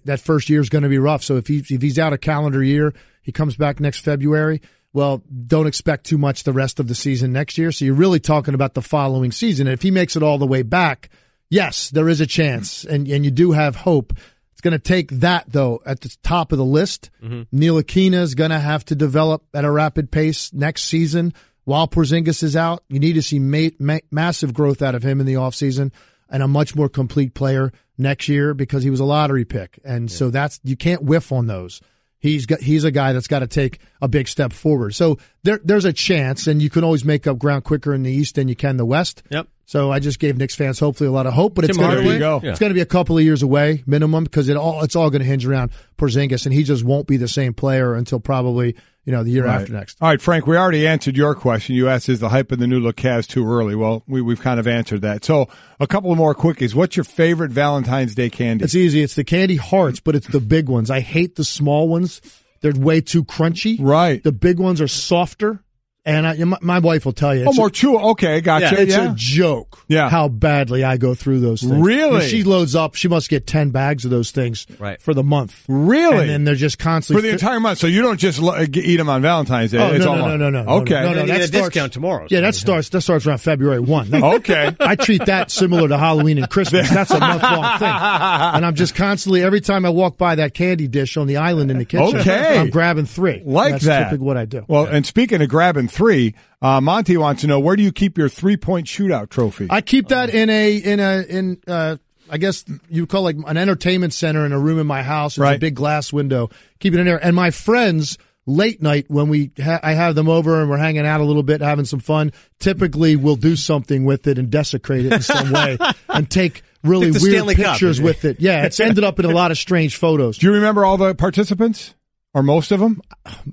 that first year is going to be rough. So if he's out a calendar year, he comes back next February, well, don't expect too much the rest of the season next year. So you're really talking about the following season. And if he makes it all the way back, yes, there is a chance. And you do have hope. It's going to take that, though, at the top of the list. Mm-hmm. Ntilikina is going to have to develop at a rapid pace next season. While Porzingis is out, you need to see massive growth out of him in the offseason and a much more complete player next year, because he was a lottery pick. And so you can't whiff on those. He's a guy that's got to take a big step forward. So there's a chance, and you can always make up ground quicker in the East than you can the West. Yep. So I just gave Knicks fans hopefully a lot of hope, but it's going to be a couple of years away minimum, because it's all going to hinge around Porzingis, and he just won't be the same player until probably the year after next. All right, Frank, we already answered your question. You asked, is the hype of the new look Cavs too early? Well, we've kind of answered that. So a couple of more quickies. What's your favorite Valentine's Day candy? It's easy. It's the candy hearts, but it's the big ones. I hate the small ones. They're way too crunchy. Right. The big ones are softer. And my wife will tell you. More chew. Okay, gotcha. It's a joke how badly I go through those things. Really? When she loads up, she must get 10 bags of those things for the month. Really? And then they're just constantly. For the entire month. So you don't just eat them on Valentine's Day. Oh, no. Okay. No, you get a discount tomorrow. Yeah, that starts around February 1. Okay. I treat that similar to Halloween and Christmas. That's a month-long thing. And I'm just constantly, every time I walk by that candy dish on the island in the kitchen, I'm grabbing 3. That's typically what I do. Well, and speaking of grabbing 3, Monty wants to know, where do you keep your 3-point shootout trophy? I keep that in I guess you would call it like an entertainment center in a room in my house. There's a big glass window. Keep it in there. And my friends, late night when I have them over and we're hanging out a little bit, having some fun, typically we'll do something with it and desecrate it in some way and take really weird pictures with it. Yeah, it's ended up in a lot of strange photos. Do you remember all the participants? Or most of them?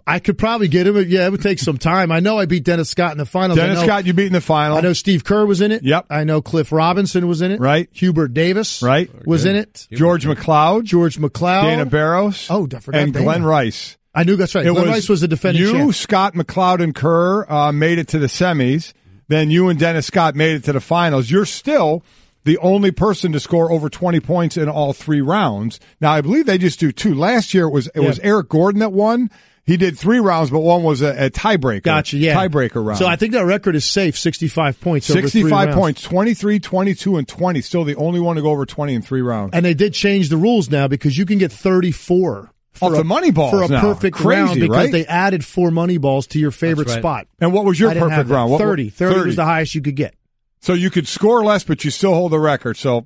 I could probably get him. Yeah, it would take some time. I know I beat Dennis Scott in the finals. Dennis Scott, you beat in the final. I know Steve Kerr was in it. Yep. I know Cliff Robinson was in it. Right. Hubert Davis. Right. Was in it. George McLeod. Dana Barros. Oh, I forgot and Dana. Glenn Rice. I knew that's right. Glenn Rice was the defending champ. Scott, McLeod, and Kerr made it to the semis. Then you and Dennis Scott made it to the finals. You're still the only person to score over 20 points in all 3 rounds. Now, I believe they just do 2. Last year, it was Eric Gordon that won. He did 3 rounds, but one was a tiebreaker. Gotcha, yeah. Tiebreaker round. So I think that record is safe, 65 points over 3 65 rounds. points, 23, 22, and 20. Still the only one to go over 20 in 3 rounds. And they did change the rules now because you can get 34 for the money balls for a now. perfect Crazy, round because right? they added 4 money balls to your favorite spot. And what was your perfect round? 30. 30 was the highest you could get. So you could score less, but you still hold the record. So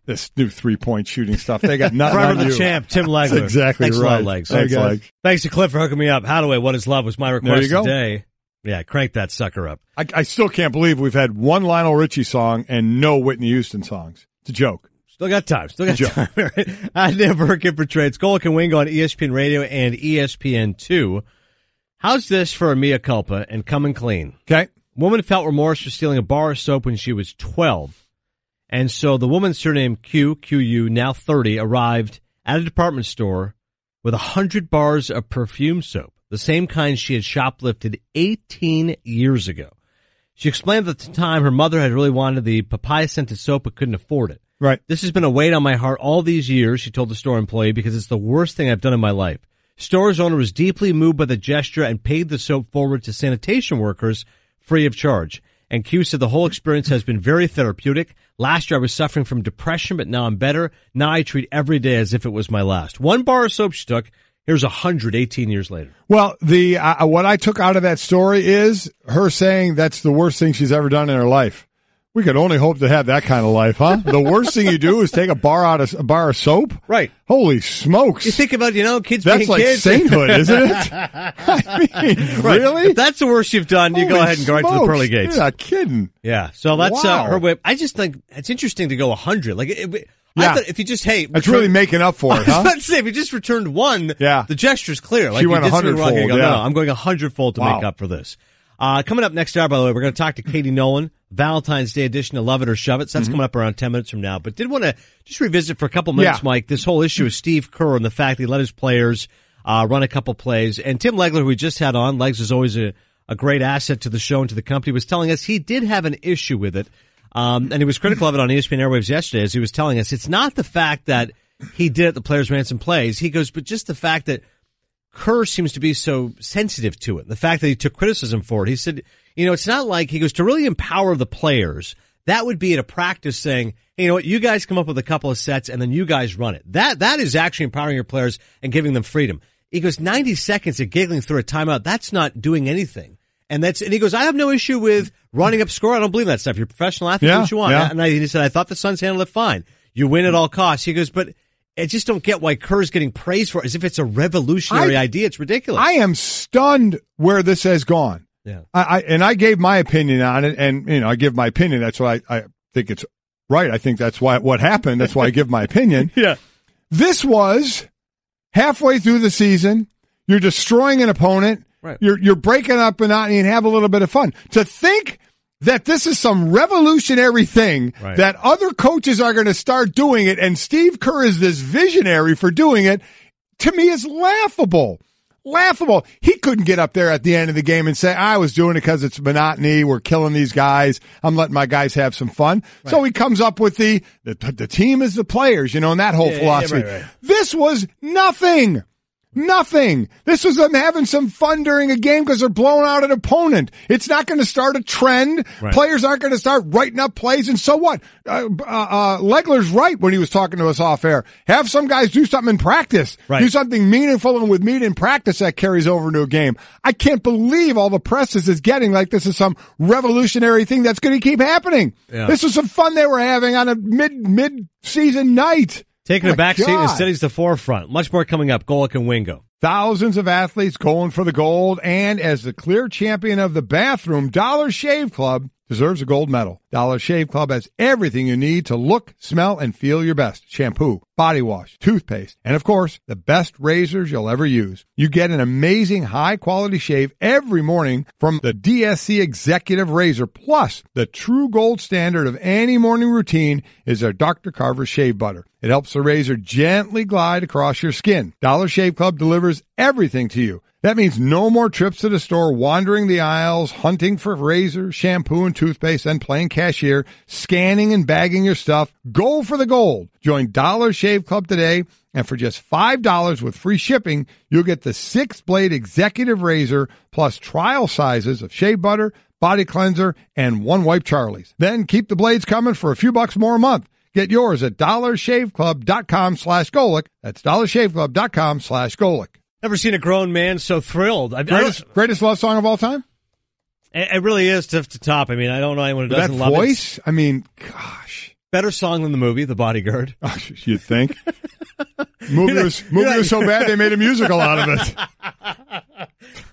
this new 3-point shooting stuff, they got nothing on Forever you. the champ, Tim Legler. That's exactly Thanks right. a lot, Legs. Thanks, Legs. Thanks to Cliff for hooking me up. Hadaway, What Is Love was my request There you go. today. Yeah, crank that sucker up. I still can't believe we've had one Lionel Richie song and no Whitney Houston songs. It's a joke. Still got time. Adnan Virk in for trades. Golic and Wingo on ESPN Radio and ESPN2. How's this for a mea culpa and coming clean? Okay. Woman felt remorse for stealing a bar of soap when she was 12. And so the woman's surname QU, now 30, arrived at a department store with 100 bars of perfume soap, the same kind she had shoplifted 18 years ago. She explained that at the time her mother had really wanted the papaya-scented soap but couldn't afford it. Right. This has been a weight on my heart all these years, she told the store employee, because it's the worst thing I've done in my life. Store's owner was deeply moved by the gesture and paid the soap forward to sanitation workers free of charge. And Q said the whole experience has been very therapeutic. Last year I was suffering from depression, but now I'm better. Now I treat every day as if it was my last. 1 bar of soap she took. Here's 100 18 years later. Well, what I took out of that story is her saying that's the worst thing she's ever done in her life. We could only hope to have that kind of life, huh? The worst thing you do is take a bar of soap? Right. Holy smokes. You think about, kids that's being like kids. sainthood, isn't it? I mean, right. really? If that's the worst you've done, you go ahead and go right to the pearly gates. You're not kidding. Yeah. So that's Wow. her whip. I just think it's interesting to go 100. Like, I Yeah. thought if you just, That's really making up for it, I huh? was about to say, if you just returned 1, Yeah. the gesture's clear. Like, She went you did something 100-fold, wrong. You go, yeah. no, I'm going 100-fold to Wow. make up for this. Coming up next hour, by the way, we're going to talk to Katie Nolan, Valentine's Day edition of Love It or Shove It. So that's coming up around 10 minutes from now. But did want to just revisit for a couple minutes, Mike, this whole issue of Steve Kerr and the fact that he let his players run a couple plays. And Tim Legler, who we just had on, Legs is always a great asset to the show and to the company, was telling us he did have an issue with it. And he was critical of it on ESPN Airwaves yesterday as he was telling us it's not the fact that he did it, the players ran some plays. He goes, but just the fact that Kerr seems to be so sensitive to it. The fact that he took criticism for it. He said, it's not like, he goes, to really empower the players, that would be at a practice saying, hey, you know what, you guys come up with a couple of sets and then you guys run it. That is actually empowering your players and giving them freedom. He goes, 90 seconds of giggling through a timeout, that's not doing anything. And he goes, I have no issue with running up score. I don't believe in that stuff. You're a professional athlete, do what you want. Yeah. And he said, I thought the Suns handled it fine. You win at all costs. He goes, but I just don't get why Kerr's getting praised for it as if it's a revolutionary idea. It's ridiculous. I am stunned where this has gone. Yeah. I gave my opinion on it, and I give my opinion. That's why I think it's right. I think that's what happened. That's why I give my opinion. Yeah. This was halfway through the season. You're destroying an opponent. Right. You're breaking up monotony and have a little bit of fun. To think that this is some revolutionary thing that other coaches are going to start doing it, and Steve Kerr is this visionary for doing it, to me is laughable. Laughable. He couldn't get up there at the end of the game and say, I was doing it because it's monotony. We're killing these guys. I'm letting my guys have some fun. Right. So he comes up with the team is the players, and that whole philosophy. Right. This was nothing. Nothing. This was them having some fun during a game because they're blowing out an opponent. It's not going to start a trend. Right. Players aren't going to start writing up plays. And so what? Legler's right when he was talking to us off air. Have some guys do something in practice. Right. Do something meaningful and with meat in practice that carries over into a game. I can't believe all the press this is getting like this is some revolutionary thing that's going to keep happening. Yeah. This was some fun they were having on a mid-season night. Taking a back seat instead he's the forefront. Much more coming up. Golic and Wingo. Thousands of athletes going for the gold, and as the clear champion of the bathroom, Dollar Shave Club deserves a gold medal. Dollar Shave Club has everything you need to look, smell, and feel your best. Shampoo, body wash, toothpaste, and of course, the best razors you'll ever use. You get an amazing high-quality shave every morning from the DSC Executive Razor. Plus, the true gold standard of any morning routine is their Dr. Carver Shave Butter. It helps the razor gently glide across your skin. Dollar Shave Club delivers everything to you. That means no more trips to the store, wandering the aisles, hunting for razors, shampoo, and toothpaste, then playing cashier, scanning and bagging your stuff. Go for the gold. Join Dollar Shave Club today, and for just $5 with free shipping, you'll get the 6-blade executive razor plus trial sizes of shave butter, body cleanser, and one-wipe Charlie's. Then keep the blades coming for a few bucks more a month. Get yours at dollarshaveclub.com/Golic. That's dollarshaveclub.com/Golic. Never seen a grown man so thrilled. Greatest love song of all time? It really is tough to top. I mean, I don't know anyone who doesn't love it. That voice? I mean, gosh. Better song than the movie, The Bodyguard. Oh, you'd think. movie was so bad they made a musical out of it.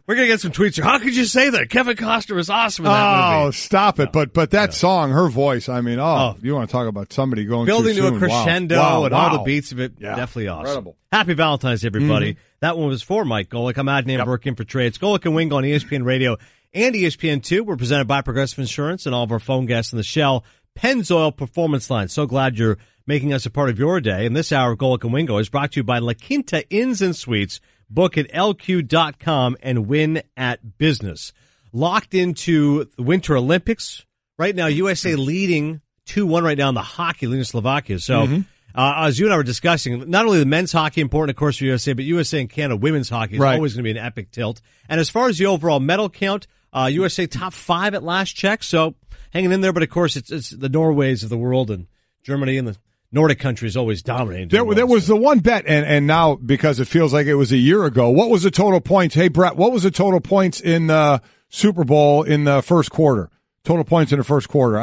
We're going to get some tweets here. How could you say that? Kevin Costner was awesome in that movie. Oh, stop it. But that song, her voice, I mean, you want to talk about somebody going building too to soon. a crescendo and all the beats of it. Yeah. Definitely awesome. Incredible. Happy Valentine's, everybody. That one was for Mike Golic. I'm Adnan Virk in for Trey. It's Golic and Wingo on ESPN Radio and ESPN2. We're presented by Progressive Insurance and all of our phone guests in the Shell Pennzoil Performance Line. So glad you're making us a part of your day. And this hour of Golic and Wingo is brought to you by La Quinta Inns and Suites. Book at LQ.com and win at business. Locked into the Winter Olympics. Right now, USA leading 2-1 right now in the hockey, leading Slovakia. So, as you and I were discussing, not only the men's hockey important, of course, for USA, but USA and Canada women's hockey is always going to be an epic tilt. And as far as the overall medal count, USA top 5 at last check. So, hanging in there. But, of course, it's the Norways of the world and Germany and the Nordic countries always dominating. There was the one bet, and now because it feels like it was a year ago, what was the total points? Hey, Brett, what was the total points in the Super Bowl in the first quarter? Total points in the first quarter.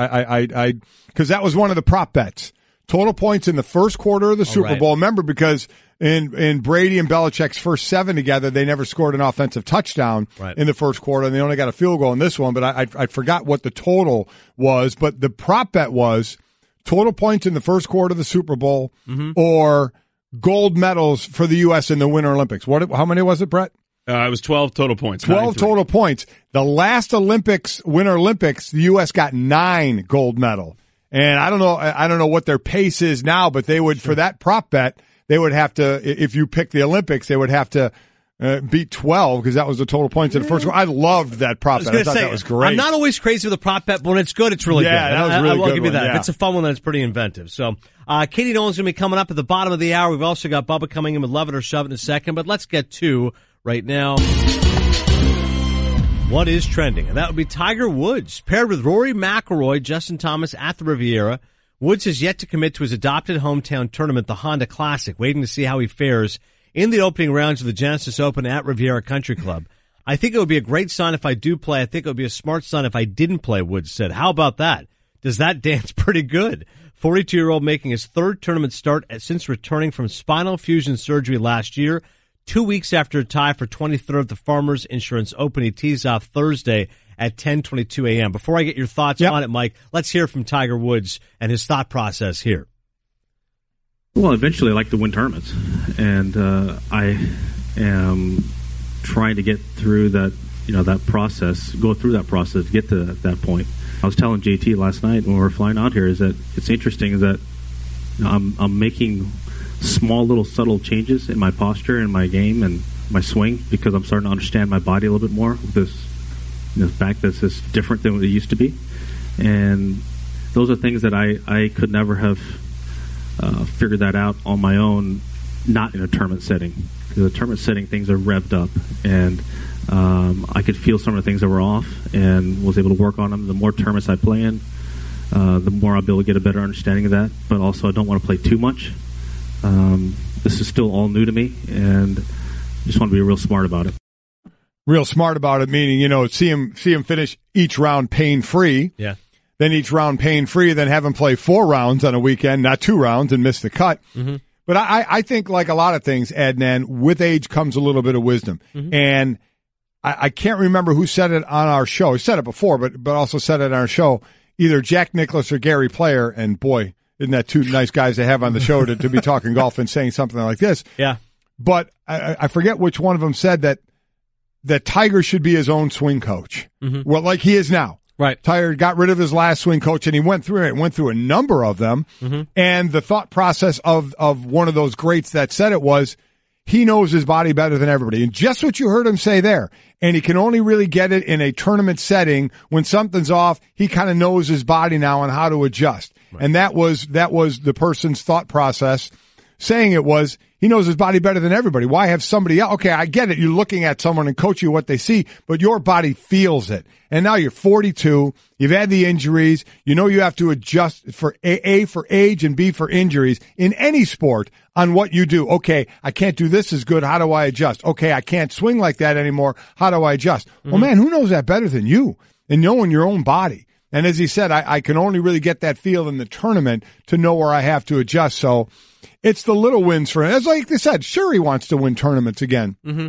Because that was one of the prop bets. Total points in the first quarter of the Super Bowl. Remember, because in Brady and Belichick's first 7 together, they never scored an offensive touchdown in the first quarter, and they only got a field goal in this one. But I forgot what the total was. But the prop bet was total points in the first quarter of the Super Bowl or gold medals for the U.S. in the Winter Olympics. How many was it, Brett? It was 12 total points. 12 total points. The last Winter Olympics, the U.S. got 9 gold medal. And I don't know what their pace is now, but they would, for that prop bet, they would have to, if you pick the Olympics, they would have to beat 12 because that was the total points in the first quarter. I loved that prop bet. I thought that was great. I'm not always crazy with the prop bet, but when it's good, it's really good. That was really I will good give you that. one, If it's a fun one, then it's pretty inventive. So, Katie Nolan's going to be coming up at the bottom of the hour. We've also got Bubba coming in with Love It or Shove It in a second, but let's get to right now what is trending. And that would be Tiger Woods paired with Rory McIlroy, Justin Thomas at the Riviera. Woods has yet to commit to his adopted hometown tournament, the Honda Classic, waiting to see how he fares in the opening rounds of the Genesis Open at Riviera Country Club. I think it would be a great sign if I do play. I think it would be a smart sign if I didn't play, Woods said. How about that? Does that dance pretty good? 42-year-old making his third tournament start since returning from spinal fusion surgery last year. 2 weeks after a tie for 23rd at the Farmers Insurance Open. He tees off Thursday at 10:22 a.m. Before I get your thoughts on it, Mike, let's hear from Tiger Woods and his thought process here. Well, eventually I like to win tournaments, and I am trying to get through that, that process, go through that process to get to that point. I was telling JT last night when we were flying out here is that it's interesting is that I'm making small little subtle changes in my posture and my game and my swing because I'm starting to understand my body a little bit more with this back that's just different than what it used to be. And those are things that I could never have figured that out on my own, not in a tournament setting. Because in a tournament setting, things are revved up, and I could feel some of the things that were off and was able to work on them. The more tournaments I play in, the more I'll be able to get a better understanding of that. But also, I don't want to play too much. This is still all new to me, and just want to be real smart about it. Real smart about it, meaning, see him finish each round pain-free. Yeah. Then each round pain-free, then have him play 4 rounds on a weekend, not 2 rounds, and miss the cut. Mm-hmm. But I think, like a lot of things, Adnan, with age comes a little bit of wisdom. Mm-hmm. And I can't remember who said it on our show. He said it before, but also said it on our show. Either Jack Nicklaus or Gary Player, and boy, isn't that two nice guys to have on the show to be talking golf and saying something like this? Yeah. But I forget which one of them said that Tiger should be his own swing coach. Mm-hmm. Well, like he is now. Right. Tiger got rid of his last swing coach, and he went through a number of them. Mm-hmm. And the thought process of one of those greats that said it was, he knows his body better than everybody. And just what you heard him say there. And he can only really get it in a tournament setting. When something's off, he kind of knows his body now and how to adjust. Right. And that was the person's thought process saying it was, he knows his body better than everybody. Why have somebody else? Okay, I get it. You're looking at someone and coaching what they see, but your body feels it. And now you're 42. You've had the injuries. You know you have to adjust for A for age and B for injuries in any sport on what you do. Okay, I can't do this as good. How do I adjust? Okay, I can't swing like that anymore. How do I adjust? Mm-hmm. Well, man, who knows that better than you and knowing your own body? And as he said, I can only really get that feel in the tournament to know where I have to adjust. So it's the little wins for him. As like they said, sure, he wants to win tournaments again. Mm-hmm.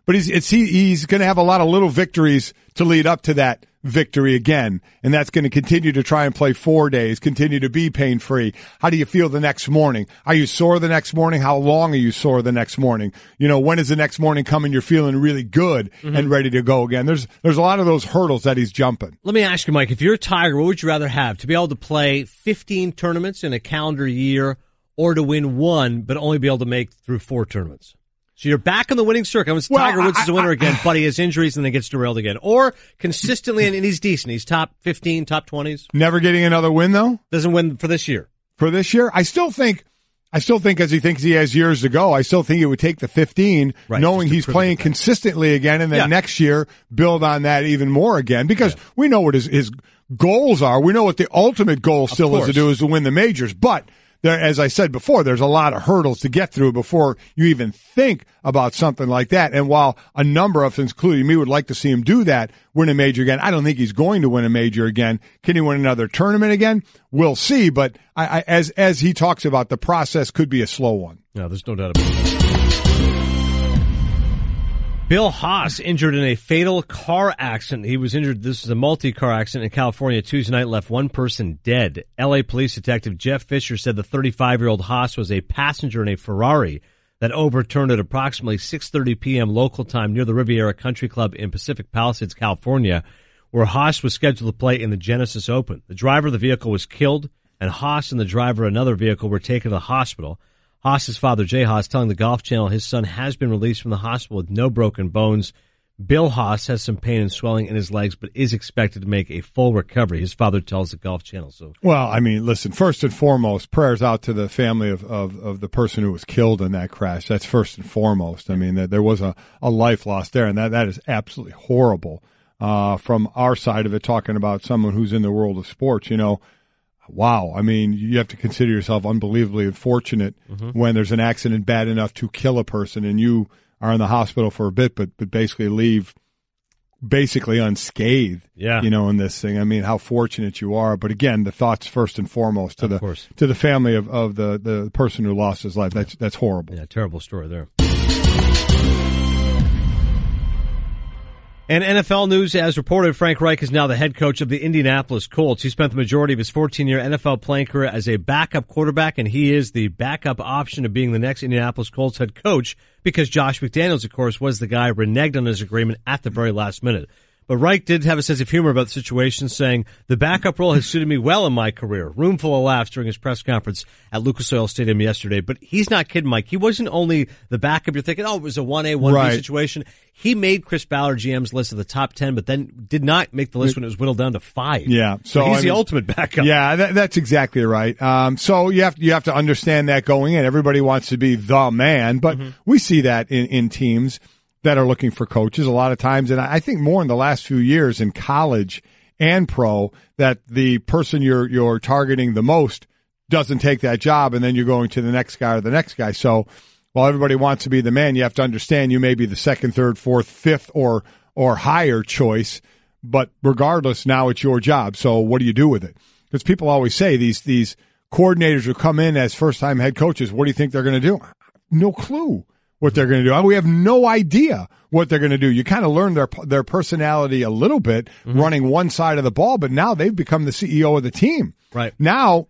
But he's going to have a lot of little victories to lead up to that victory again. And that's going to continue to try and play 4 days, continue to be pain-free. How do you feel the next morning? Are you sore the next morning? How long are you sore the next morning? You know, when is the next morning coming? You're feeling really good and ready to go again. There's a lot of those hurdles that he's jumping. Let me ask you, Mike, if you're a Tiger, what would you rather have? To be able to play 15 tournaments in a calendar year, or to win one but only be able to make through 4 tournaments? So you're back on the winning circuit. Tiger Woods is a winner again, but he has injuries and then gets derailed again. Or consistently, and he's decent. He's top 15, top 20s. Never getting another win, though? Doesn't win for this year. For this year? I still think as he thinks he has years to go, I still think it would take the 15, right, knowing he's playing consistently again, and then next year build on that even more again, because we know what his goals are. We know what the ultimate goal still is to win the majors, but there, as I said before, there's a lot of hurdles to get through before you even think about something like that. And while a number of us, including me, would like to see him do that, win a major again, I don't think he's going to win a major again. Can he win another tournament again? We'll see. But as he talks about, the process could be a slow one. No, there's no doubt about that. Bill Haas injured in a fatal car accident. He was injured. This is a multi-car accident in California Tuesday night, left one person dead. L.A. Police Detective Jeff Fisher said the 35-year-old Haas was a passenger in a Ferrari that overturned at approximately 6:30 p.m. local time near the Riviera Country Club in Pacific Palisades, California, where Haas was scheduled to play in the Genesis Open. The driver of the vehicle was killed, and Haas and the driver of another vehicle were taken to the hospital. Haas's father, Jay Haas, telling the Golf Channel his son has been released from the hospital with no broken bones. Bill Haas has some pain and swelling in his legs, but is expected to make a full recovery. His father tells the Golf Channel. So, well, I mean, listen, first and foremost, prayers out to the family of the person who was killed in that crash. That's first and foremost. I mean, there was a life lost there, and that is absolutely horrible. From our side of it, talking about someone who's in the world of sports, you know, wow. I mean, you have to consider yourself unbelievably fortunate when there's an accident bad enough to kill a person and you are in the hospital for a bit, but basically leave basically unscathed, you know, in this thing. I mean, how fortunate you are. But again, the thoughts first and foremost to the family of the person who lost his life. That's horrible. Yeah, terrible story there. And NFL news, as reported, Frank Reich is now the head coach of the Indianapolis Colts. He spent the majority of his 14-year NFL playing career as a backup quarterback, and he is the backup option of being the next Indianapolis Colts head coach because Josh McDaniels, of course, was the guy reneged on his agreement at the very last minute. But Reich did have a sense of humor about the situation, saying, the backup role has suited me well in my career. Room full of laughs during his press conference at Lucas Oil Stadium yesterday. But he's not kidding, Mike. He wasn't only the backup. You're thinking, it was a 1A, 1B situation. He made Chris Ballard GM's list of the top 10, but then did not make the list when it was whittled down to 5. Yeah. So he's the ultimate backup. Yeah, that's exactly right. So you have to understand that going in. Everybody wants to be the man, but we see that in teams that are looking for coaches a lot of times. And I think more in the last few years in college and pro that the person you're targeting the most doesn't take that job. And then you're going to the next guy or the next guy. So while everybody wants to be the man, you have to understand you may be the second, third, fourth, fifth or higher choice. But regardless, now it's your job. So what do you do with it? Because people always say these coordinators who come in as first time head coaches, what do you think they're going to do? No clue. what they're going to do. We have no idea what they're going to do. You kind of learn their personality a little bit running one side of the ball, but now they've become the CEO of the team. Right. Now,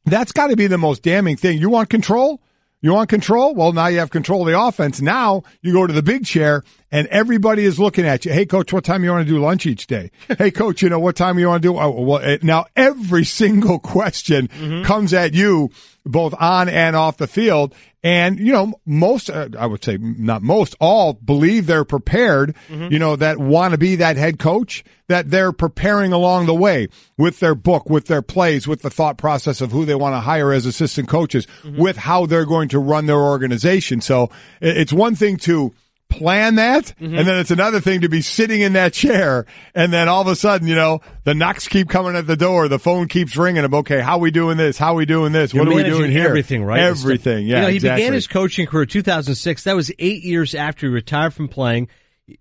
that's got to be the most damning thing. You want control? You want control? Well, now you have control of the offense. Now you go to the big chair and everybody is looking at you. Hey, coach, what time you want to do lunch each day? Hey, coach, what time you want to do? Oh, well, now every single question comes at you both on and off the field. And, most, I would say not most, all believe they're prepared, that want to be that head coach, that they're preparing along the way with their book, with their plays, with the thought process of who they want to hire as assistant coaches, with how they're going to run their organization. So it's one thing to plan that, and then it's another thing to be sitting in that chair, and then all of a sudden, the knocks keep coming at the door, the phone keeps ringing. Okay, how we doing this? How we doing this? You're what are we doing here? Everything, right? Everything, yeah. He exactly. began his coaching career in 2006. That was 8 years after he retired from playing.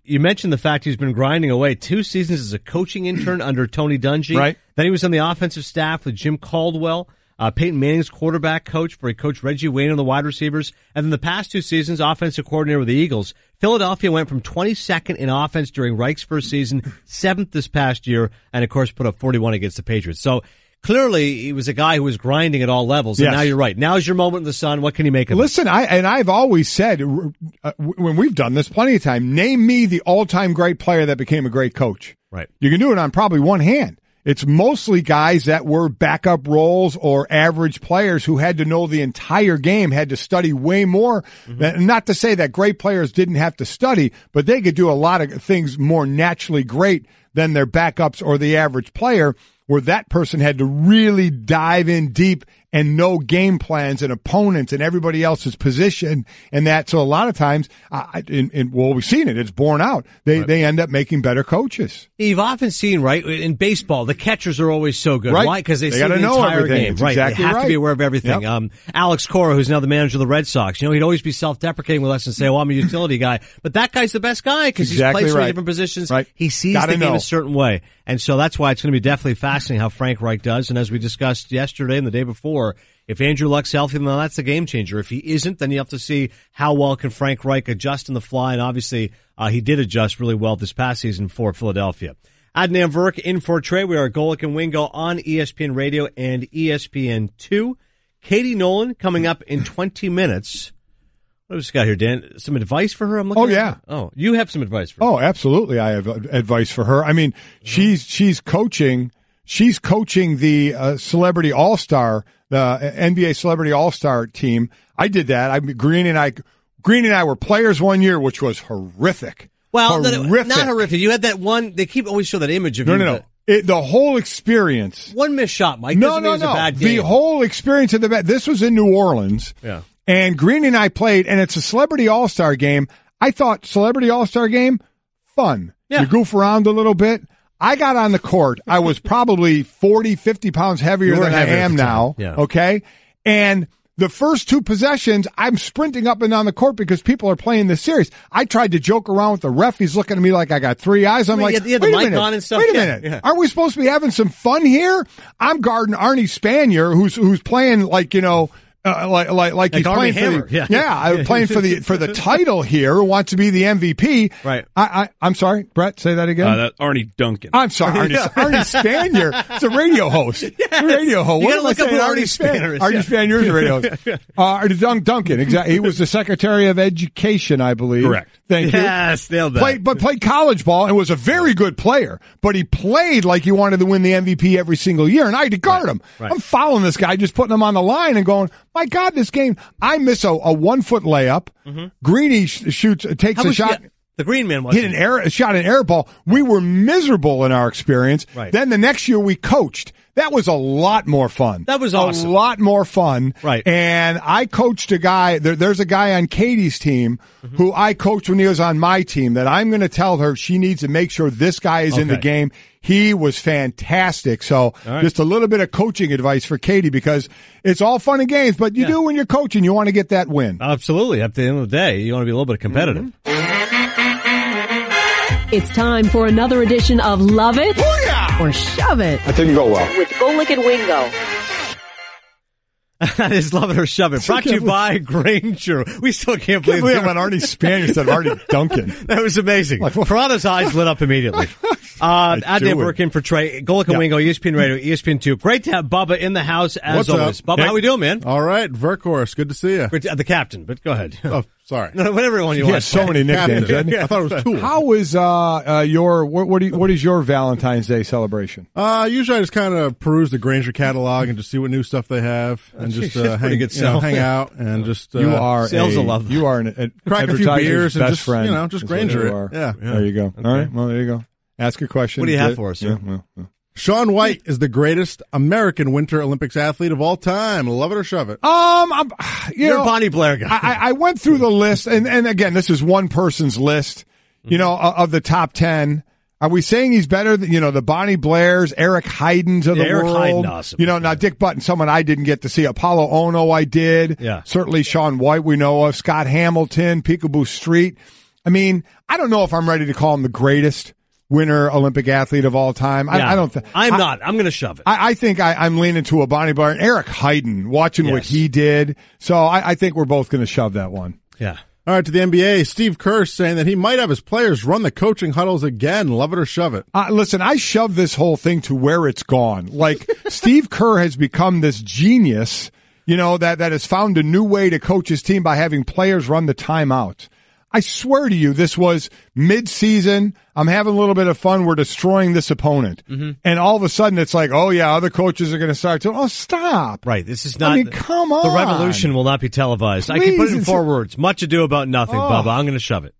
You mentioned the fact he's been grinding away 2 seasons as a coaching intern under Tony Dungy. Right. Then he was on the offensive staff with Jim Caldwell. Peyton Manning's quarterback coach, where he coached Reggie Wayne on the wide receivers. And then the past 2 seasons, offensive coordinator with the Eagles. Philadelphia went from 22nd in offense during Reich's first season, 7th this past year, and of course put up 41 against the Patriots. So clearly he was a guy who was grinding at all levels. And now you're right. Now is your moment in the sun. What can you make of it? Listen, I've always said, when we've done this plenty of time, name me the all-time great player that became a great coach. Right. You can do it on probably one hand. It's mostly guys that were backup roles or average players who had to know the entire game, had to study way more. Not to say that great players didn't have to study, but they could do a lot of things more naturally great than their backups or the average player, where that person had to really dive in deep and know game plans and opponents and everybody else's position and that. So a lot of times, we've seen it. It's borne out. They end up making better coaches. You've often seen, right, in baseball, the catchers are always so good. Right. Why? Because they see gotta the know entire everything. game. It's Right. exactly they have right. to be aware of everything. Yep. Alex Cora, who's now the manager of the Red Sox, he'd always be self-deprecating with us and say, well, I'm a utility guy. But that guy's the best guy because Exactly he's played so many right. different positions. Right. He sees Gotta the game know. a certain way. And so that's why it's going to be definitely fascinating how Frank Reich does. And as we discussed yesterday and the day before, if Andrew Luck's healthy, then that's a game changer. If he isn't, then you have to see how well can Frank Reich adjust in the fly. And obviously, he did adjust really well this past season for Philadelphia. Adnan Virk in for Trey. We are Golic and Wingo on ESPN Radio and ESPN2. Katie Nolan coming up in 20 minutes. What have we got here, Dan? Some advice for her? I'm looking. Oh, yeah. Oh, you have some advice for her. Oh, absolutely. I have advice for her. I mean, she's coaching the Celebrity All-Star, the NBA Celebrity All-Star team. I did that. Green and I were players one year, which was horrific. Well, horrific. not horrific. You had that one. They keep always show that image of you. No. The whole experience. One missed shot, Mike. No. It was a bad game. The whole experience of this was in New Orleans. Yeah. And Green and I played, and it's a Celebrity All-Star game. I thought Celebrity All-Star game, fun. Yeah. You goof around a little bit. I got on the court. I was probably 40, 50 pounds heavier than I am now. Yeah. Okay. And the first 2 possessions, I'm sprinting up and down the court because people are playing this series. I tried to joke around with the ref. He's looking at me like I got 3 eyes. I'm like, you had the wait a mic minute. on and stuff? Wait a Yeah, minute. yeah. Aren't we supposed to be having some fun here? I'm guarding Arnie Spanier, who's playing like, like he's Armie playing Hammer. for I'm playing for the title here, who wants to be the MVP. Right. I'm sorry, Brett, say that again. That's Arnie Duncan. I'm sorry, Arnie Spanier. It's a radio host. Yes. Radio host. You What gotta am I look up saying? who Arnie Spanier is. Arnie Spanier is a radio host. Duncan, exactly. He was the Secretary of Education, I believe. Correct. Thank you. Yes, nailed that. Played college ball and was a very good player, but he played like he wanted to win the MVP every single year, and I had to guard him. Right. I'm following this guy, just putting him on the line and going, my God, this game. I miss a 1-foot layup. Greeny takes a shot. The green man was shot an air ball. We were miserable in our experience. Right. Then the next year we coached. That was a lot more fun. That was awesome. A lot more fun. Right. And I coached a guy. There's a guy on Katie's team who I coached when he was on my team that I'm going to tell her she needs to make sure this guy is in the game. He was fantastic. So just a little bit of coaching advice for Katie, because it's all fun and games, but you do when you're coaching, you want to get that win. Absolutely. At the end of the day, you want to be a little bit competitive. It's time for another edition of Love It or Shove It. That didn't go well. With Golic and Wingo. That is Love It or Shove It. Brought to you by Granger. We still can't believe I'm on Arnie Spanish instead of Arnie Duncan. That was amazing. Parada's eyes lit up immediately. Adnan Virk in for Trey. Golic and Wingo, ESPN Radio, ESPN2. Great to have Bubba in the house as always. Up? Bubba, how we doing, man? All right, Virkhorse, good to see you. The captain, but go ahead. Oh, sorry. No, whatever one you want. He has so many nicknames, doesn't he? I thought it was Tool. How was what is your Valentine's Day celebration? Usually I just kind of peruse the Granger catalog and just see what new stuff they have and just hang out and just you are sales will love that. You are an crack a few beers and just friend. just Granger it. Yeah. There you go. Okay. All right. Well, there you go. Ask a question. What do you have for us, sir? Yeah. Sean White is the greatest American Winter Olympics athlete of all time. Love it or shove it. You're a Bonnie Blair guy. I went through the list, and again, this is one person's list, of the top 10. Are we saying he's better than, the Bonnie Blairs, Eric Heidens of the Eric world? Heiden, awesome. Now Dick Button, someone I didn't get to see. Apollo Ono, I did. Yeah. Certainly Sean White, we know of. Scott Hamilton, Peekaboo Street. I mean, I don't know if I'm ready to call him the greatest winter Olympic athlete of all time. I don't think. I'm not. I'm going to shove it. I think I'm leaning to a Bonnie Blair and Eric Heiden, watching what he did. So I think we're both going to shove that one. Yeah. All right, to the NBA, Steve Kerr saying that he might have his players run the coaching huddles again. Love it or shove it. Listen, I shove this whole thing to where it's gone. Like, Steve Kerr has become this genius, that has found a new way to coach his team by having players run the timeout. I swear to you, this was mid-season. I'm having a little bit of fun. We're destroying this opponent. Mm-hmm. And all of a sudden, it's like, oh, yeah, other coaches are going to start to, stop. Right. This is not. I mean, come on. The revolution will not be televised. Please, I can put it in 4 words. Much ado about nothing, Bubba. I'm going to shove it.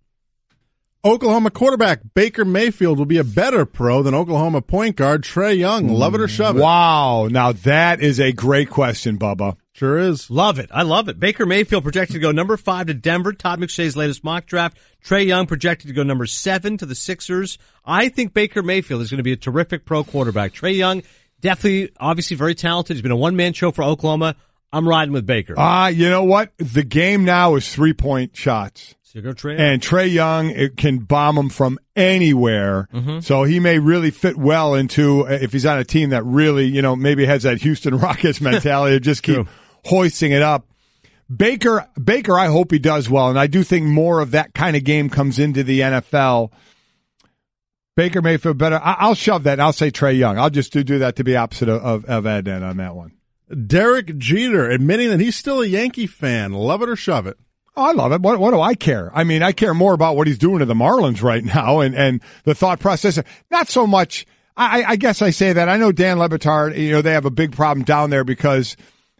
Oklahoma quarterback Baker Mayfield will be a better pro than Oklahoma point guard Trey Young. Love it or shove it. Wow. Now, that is a great question, Bubba. Sure is. Love it. I love it. Baker Mayfield projected to go number 5 to Denver, Todd McShay's latest mock draft. Trey Young projected to go number 7 to the Sixers. I think Baker Mayfield is going to be a terrific pro quarterback. Trey Young, definitely, obviously very talented. He's been a one-man show for Oklahoma. I'm riding with Baker. You know what? The game now is 3-point shots. So you go Trey Young. And Trey Young can bomb them from anywhere. Mm-hmm. So he may really fit well into, if he's on a team that really, maybe has that Houston Rockets mentality of just keep hoisting it up. Baker, I hope he does well, and I do think more of that kind of game comes into the NFL. Baker Mayfield better. I'll shove that, and I'll say Trey Young. I'll just do that to be opposite of Adnan on that one. Derek Jeter admitting that he's still a Yankee fan. Love it or shove it. Oh, I love it. What do I care? I mean, I care more about what he's doing to the Marlins right now and the thought process. Not so much. I guess I say that. I know Dan Le Batard, they have a big problem down there because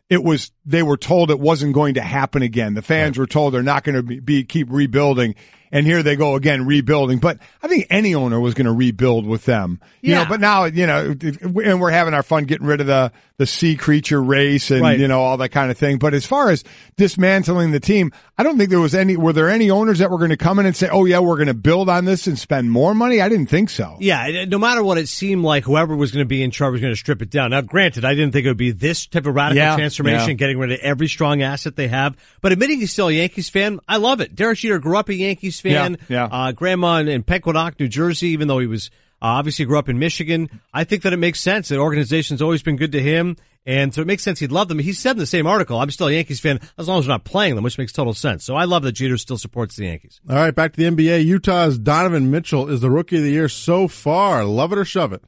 they were told it wasn't going to happen again. The fans were told they're not going to keep rebuilding. And here they go again, rebuilding. But I think any owner was going to rebuild with them. But now, and we're having our fun getting rid of the sea creature race and, all that kind of thing. But as far as dismantling the team, I don't think were there any owners that were going to come in and say, oh, yeah, we're going to build on this and spend more money? I didn't think so. Yeah, no matter what, it seemed like whoever was going to be in charge was going to strip it down. Now, granted, I didn't think it would be this type of radical transformation, getting rid of every strong asset they have. But admitting he's still a Yankees fan, I love it. Derek Jeter grew up a Yankees fan. Grandma in Pequannock, New Jersey, even though he was obviously grew up in Michigan. I think that it makes sense. The organization's always been good to him, and so it makes sense he'd love them. He said in the same article, I'm still a Yankees fan as long as we're not playing them, which makes total sense. So I love that Jeter still supports the Yankees. All right, back to the NBA. Utah's Donovan Mitchell is the rookie of the year so far. Love it or shove it.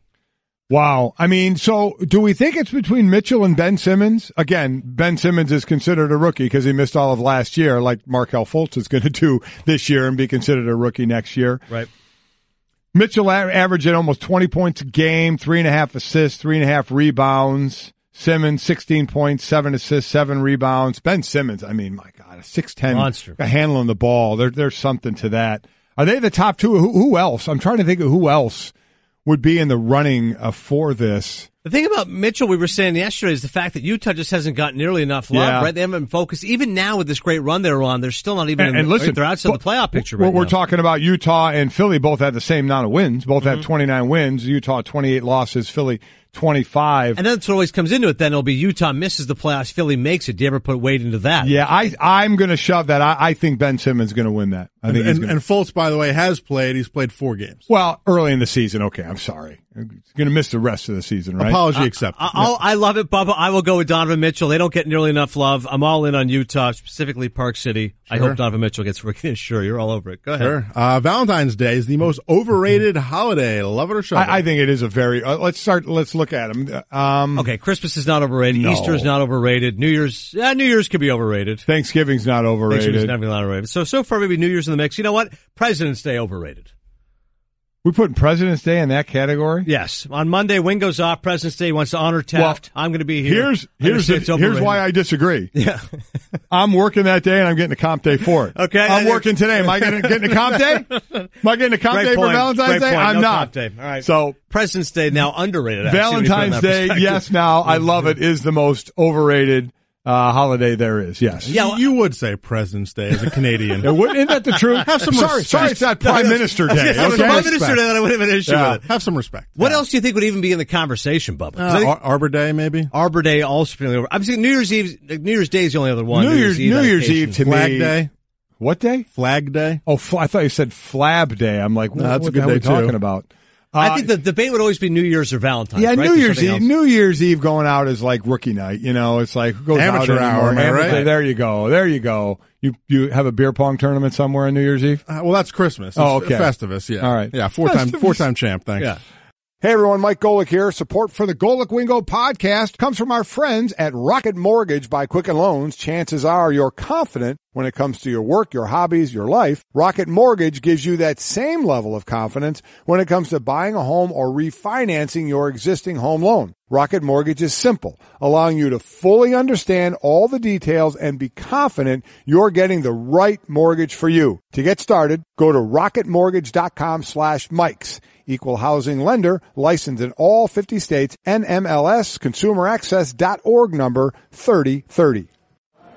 Wow. I mean, so do we think it's between Mitchell and Ben Simmons? Again, Ben Simmons is considered a rookie because he missed all of last year, like Markelle Fultz is going to do this year and be considered a rookie next year. Right. Mitchell averaging almost 20 points a game, 3.5 assists, 3.5 rebounds. Simmons, 16 points, 7 assists, 7 rebounds. Ben Simmons, I mean, my God, a 6'10", monster, handling the ball. There's something to that. Are they the top two? Who else? I'm trying to think of who else would be in the running for this. The thing about Mitchell, we were saying yesterday, is the fact that Utah just hasn't gotten nearly enough love, right? They haven't been focused. Even now with this great run they're on, they're still not even they're outside the playoff picture right now. We're talking about Utah and Philly both had the same amount of wins. Both have 29 wins. Utah 28 losses, Philly 25. And that's what always comes into it. Then it'll be Utah misses the playoffs, Philly makes it. Do you ever put weight into that? Yeah, I'm going to shove that. I think Ben Simmons is going to win that. I think and Fultz, by the way, has played. He's played 4 games. Well, early in the season. Okay, I'm sorry. going to miss the rest of the season, right? Apology accepted. I love it, Bubba. I will go with Donovan Mitchell. They don't get nearly enough love. I'm all in on Utah, specifically Park City. Sure. I hope Donovan Mitchell gets rookie. Sure, you're all over it. Go ahead. Sure. Valentine's Day is the most overrated holiday. Love it or shove it? I think it is a very. Let's look at them. Okay, Christmas is not overrated. No. Easter is not overrated. New Year's could be overrated. Thanksgiving's not overrated. Thanksgiving's definitely not overrated. So far, maybe New Year's in the mix. You know what? President's Day overrated. We putting President's Day in that category? Yes. On Monday, Wingo's off. President's Day wants to honor Taft. I'm going to be here. Here's why I disagree. Yeah. I'm working that day and I'm getting a comp day for it. Okay. I'm working today. Am I getting a comp day? Am I getting a comp day for Valentine's Day? I'm not. Comp day. All right. So President's Day now underrated. Valentine's Day, yes. Now I love it. Is the most overrated holiday there is. Yes. Yeah, you would say President's Day as a Canadian. Isn't that the truth? Have some respect. Sorry, it's not Prime Minister Day. If it was Prime Minister Day, then I wouldn't have an issue with it. Have some respect. What else do you think would even be in the conversation, Bubba? Arbor Day, maybe? Arbor Day also pretty over. I'm saying New Year's Day is the only other one. New Year's Eve to Flag me. Day. What day? Flag Day. Oh, I thought you said Flab Day. I'm like, that's what a good the hell are we day, talking too. about? I think the debate would always be New Year's or Valentine's. Yeah, right? New Year's Eve. New Year's Eve going out is like rookie night. You know, it's like who goes Amateur out hour, anymore? right? There you go. You have a beer pong tournament somewhere on New Year's Eve? Well, that's Christmas. It's okay. Festivus, yeah. All right. Yeah, four-time champ, thanks. Yeah. Hey everyone, Mike Golic here. Support for the Golic Wingo podcast comes from our friends at Rocket Mortgage by Quicken Loans. Chances are you're confident when it comes to your work, your hobbies, your life. Rocket Mortgage gives you that same level of confidence when it comes to buying a home or refinancing your existing home loan. Rocket Mortgage is simple, allowing you to fully understand all the details and be confident you're getting the right mortgage for you. To get started, go to rocketmortgage.com/Mikes. Equal housing lender, licensed in all 50 states, NMLS, consumeraccess.org number 3030.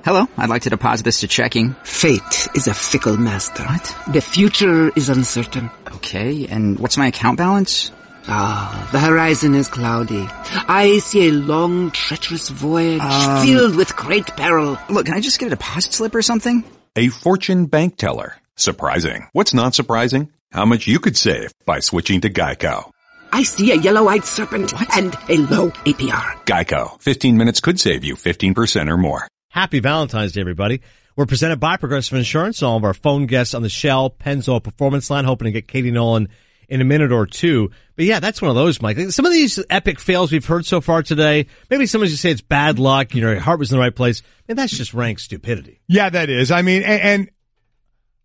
Hello, I'd like to deposit this to checking. Fate is a fickle master. What? The future is uncertain. Okay, and what's my account balance? The horizon is cloudy. I see a long, treacherous voyage filled with great peril. Look, can I just get a deposit slip or something? A fortune bank teller. Surprising. What's not surprising? How much you could save by switching to Geico. I see a yellow-eyed serpent and a low APR. Geico. 15 minutes could save you 15% or more. Happy Valentine's Day, everybody. We're presented by Progressive Insurance. All of our phone guests on the Shell Pennzoil Performance Line, hoping to get Katie Nolan in a minute or two. But yeah, that's one of those, Mike. Some of these epic fails we've heard so far today, maybe some of you say it's bad luck, your heart was in the right place. And that's just rank stupidity. Yeah, that is. I mean, and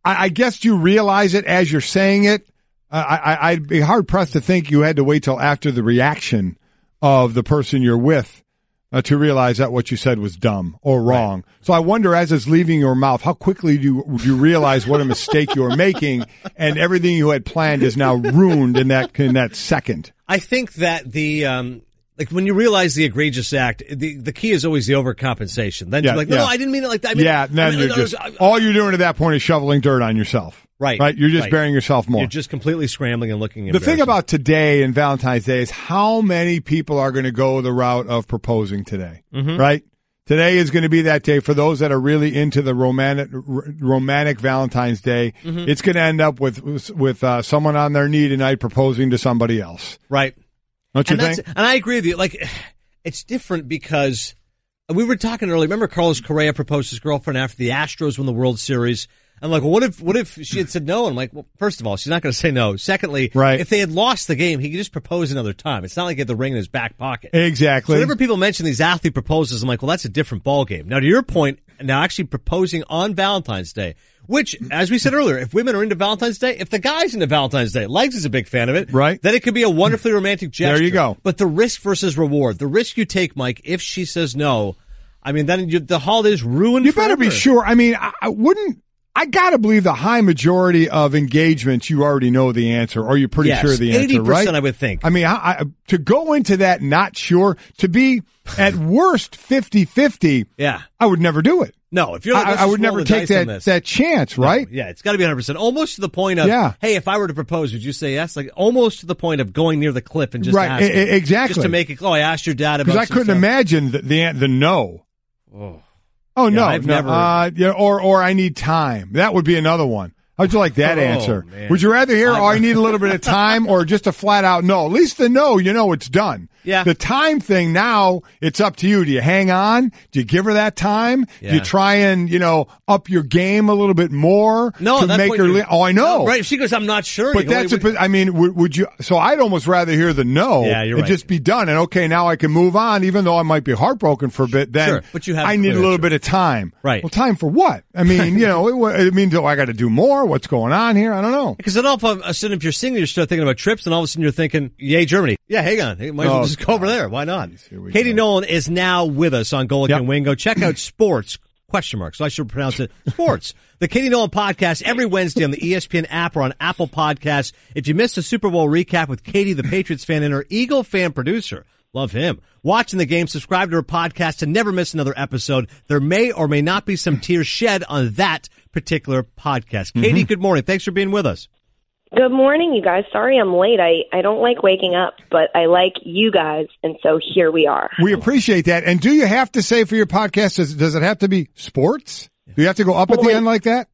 I guess you realize it as you're saying it. I'd be hard pressed to think you had to wait till after the reaction of the person you're with to realize that what you said was dumb or wrong. Right. So I wonder, as it's leaving your mouth, how quickly do you realize what a mistake you're making, and everything you had planned is now ruined in that second. I think that like when you realize the egregious act, the key is always the overcompensation. Then you're like, no, I didn't mean it like that. All you're doing at that point is shoveling dirt on yourself. Right. You're just burying yourself more. You're just completely scrambling and looking. The thing about today and Valentine's Day is how many people are going to go the route of proposing today, right? Today is going to be that day for those that are really into the romantic Valentine's Day. It's going to end up with someone on their knee tonight proposing to somebody else. Right. Don't you think? And I agree with you. Like, it's different because we were talking earlier. Remember Carlos Correa proposed to his girlfriend after the Astros won the World Series? I'm like, well, what if she had said no? And I'm like, well, first of all, she's not going to say no. Secondly, if they had lost the game, he could just propose another time. It's not like he had the ring in his back pocket. Exactly. So whenever people mention these athlete proposals, I'm like, well, that's a different ballgame. Now, to your point, now actually proposing on Valentine's Day, which, as we said earlier, if women are into Valentine's Day, if the guy's into Valentine's Day, Legs is a big fan of it, then it could be a wonderfully romantic gesture. There you go. But the risk versus reward, the risk you take, Mike, if she says no, I mean, then the holiday's ruined You forever. better be sure. I mean, I gotta believe the high majority of engagements you already know the answer, or you're pretty sure the answer, 80%, right? I would think. I mean, to go into that not sure, to be at worst 50-50, I would never do it. No, if you're like, I would never take that chance, right? No, yeah, it's got to be 100%. Almost to the point of, hey, if I were to propose, would you say yes? Like almost to the point of going near the cliff and just asking. Exactly. Just to make it, I asked your dad about. Because I couldn't imagine the no. Oh no, I've never. or I need time. That would be another one. How'd you like that answer? Man. Would you rather hear, I need a little bit of time, or just a flat out no? At least the no, it's done. Yeah. The time thing, now it's up to you. Do you hang on? Do you give her that time? Yeah. Do you try and, up your game a little bit more? No, to that's make her I know. No, right. If she goes, I'm not sure. But would you, so I'd almost rather hear the no. Yeah, you're and right. just be done. And okay, now I can move on, even though I might be heartbroken for a bit. Then sure, but you have I need a little bit of time. Right. Well, time for what? I mean, it means, I got to do more. What's going on here? I don't know. Because then all of a sudden, if you're single, you start thinking about trips, and all of a sudden you're thinking, yay, Germany. Yeah, hang on. Might as well just go over there. Why not? Katie Nolan is now with us on Golic and Wingo. Check out Sports, ! So I should pronounce it Sports. The Katie Nolan podcast every Wednesday on the ESPN app or on Apple Podcasts. If you missed a Super Bowl recap with Katie, the Patriots fan and her Eagle fan producer, love him. Watching the game, subscribe to her podcast to never miss another episode. There may or may not be some tears shed on that particular podcast. Katie, good morning. Thanks for being with us. Good morning, you guys. Sorry I'm late. I don't like waking up, but I like you guys, and so here we are. We appreciate that. And do you have to say for your podcast, does it have to be sports? Do you have to go up at the end like that?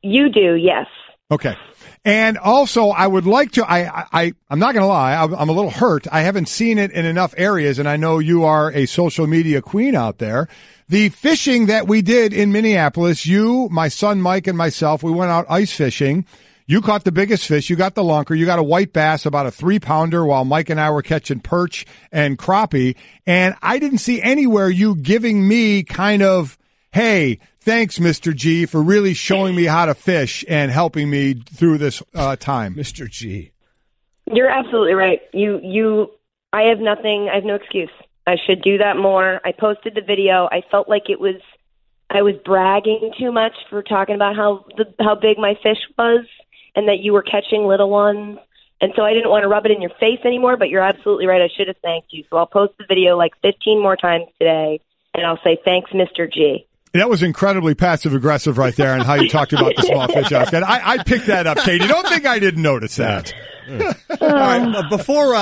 You do, yes. Okay. And also, I would like to, I'm not going to lie, I'm a little hurt. I haven't seen it in enough areas, and I know you are a social media queen out there. The fishing that we did in Minneapolis, you, my son Mike, and myself, we went out ice fishing. You caught the biggest fish. You got the lunker. You got a white bass, about a 3-pounder, while Mike and I were catching perch and crappie. And I didn't see anywhere you giving me kind of, hey, thanks, Mr. G, for really showing me how to fish and helping me through this time. Mr. G. You're absolutely right. I have nothing. I have no excuse. I should do that more. I posted the video. I felt like I was bragging too much for talking about how big my fish was, and that you were catching little ones. And so I didn't want to rub it in your face anymore, but you're absolutely right. I should have thanked you. So I'll post the video like 15 more times today, and I'll say, thanks, Mr. G. That was incredibly passive-aggressive right there on how you talked about the small fish I was getting. I picked that up, Katie. Don't think I didn't notice that. All right, before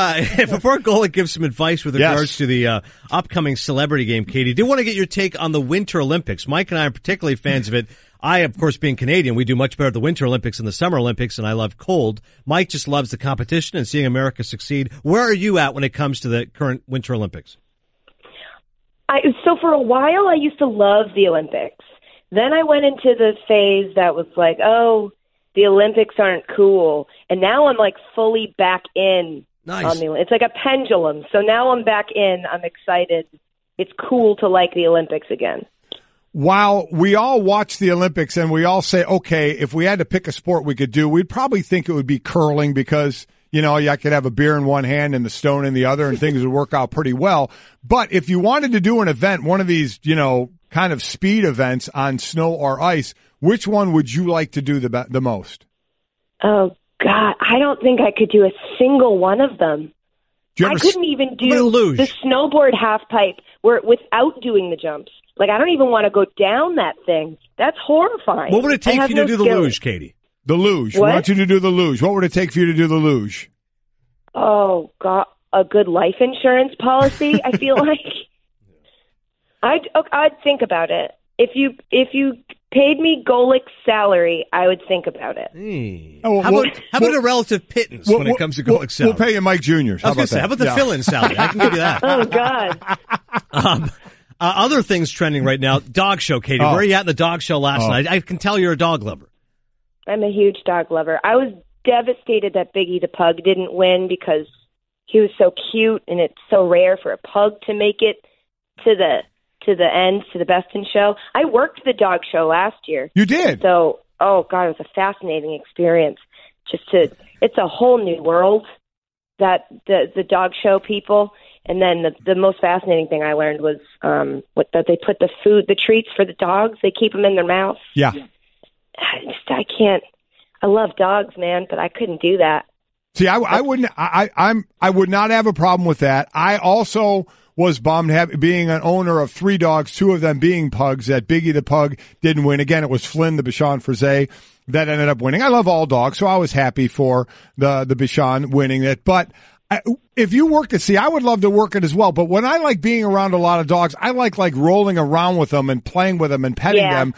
Golic gives some advice with regards to the upcoming celebrity game, Katie, do want to get your take on the Winter Olympics. Mike and I are particularly fans of it. I, of course, being Canadian, we do much better at the Winter Olympics than the Summer Olympics, and I love cold. Mike just loves the competition and seeing America succeed. Where are you at when it comes to the current Winter Olympics? So for a while, I used to love the Olympics. Then I went into the phase that was like, oh, the Olympics aren't cool. And now I'm like fully back in. Nice. It's like a pendulum. So now I'm back in. I'm excited. It's cool to like the Olympics again. While we all watch the Olympics and we all say, okay, if we had to pick a sport we could do, we'd probably think it would be curling because, I could have a beer in one hand and the stone in the other and things would work out pretty well. But if you wanted to do an event, one of these, kind of speed events on snow or ice, which one would you like to do the most? Oh, God, I don't think I could do a single one of them. I couldn't even do the snowboard half pipe without doing the jumps. Like, I don't even want to go down that thing. That's horrifying. What would it take for you to do the luge, Katie? The luge. What? We want you to do the luge. What would it take for you to do the luge? Oh, God, a good life insurance policy, I feel like. I'd think about it. If you paid me Golic's salary, I would think about it. How about a relative pittance when it comes to Golic's salary? We'll pay you Mike Jr.'s. How about the fill-in salary? I can give you that. Oh, God. Other things trending right now. Dog show, Katie. Where are you at in the dog show last night? I can tell you're a dog lover. I'm a huge dog lover. I was devastated that Biggie the pug didn't win because he was so cute, and it's so rare for a pug to make it to the end, to the Best in Show. I worked the dog show last year. You did? So, oh, God, it was a fascinating experience. It's a whole new world, that the dog show people. And then the most fascinating thing I learned was that they put the treats for the dogs, they keep them in their mouth. Yeah. I can't. I love dogs, man, but I couldn't do that. See, I wouldn't. I would not have a problem with that. I also was bummed being an owner of 3 dogs, 2 of them being pugs, that Biggie the pug didn't win. Again, it was Flynn the Bichon Frise that ended up winning. I love all dogs, so I was happy for the Bichon winning it. But If you work it, I would love to work it as well. But when I like being around a lot of dogs, I like rolling around with them and playing with them and petting them.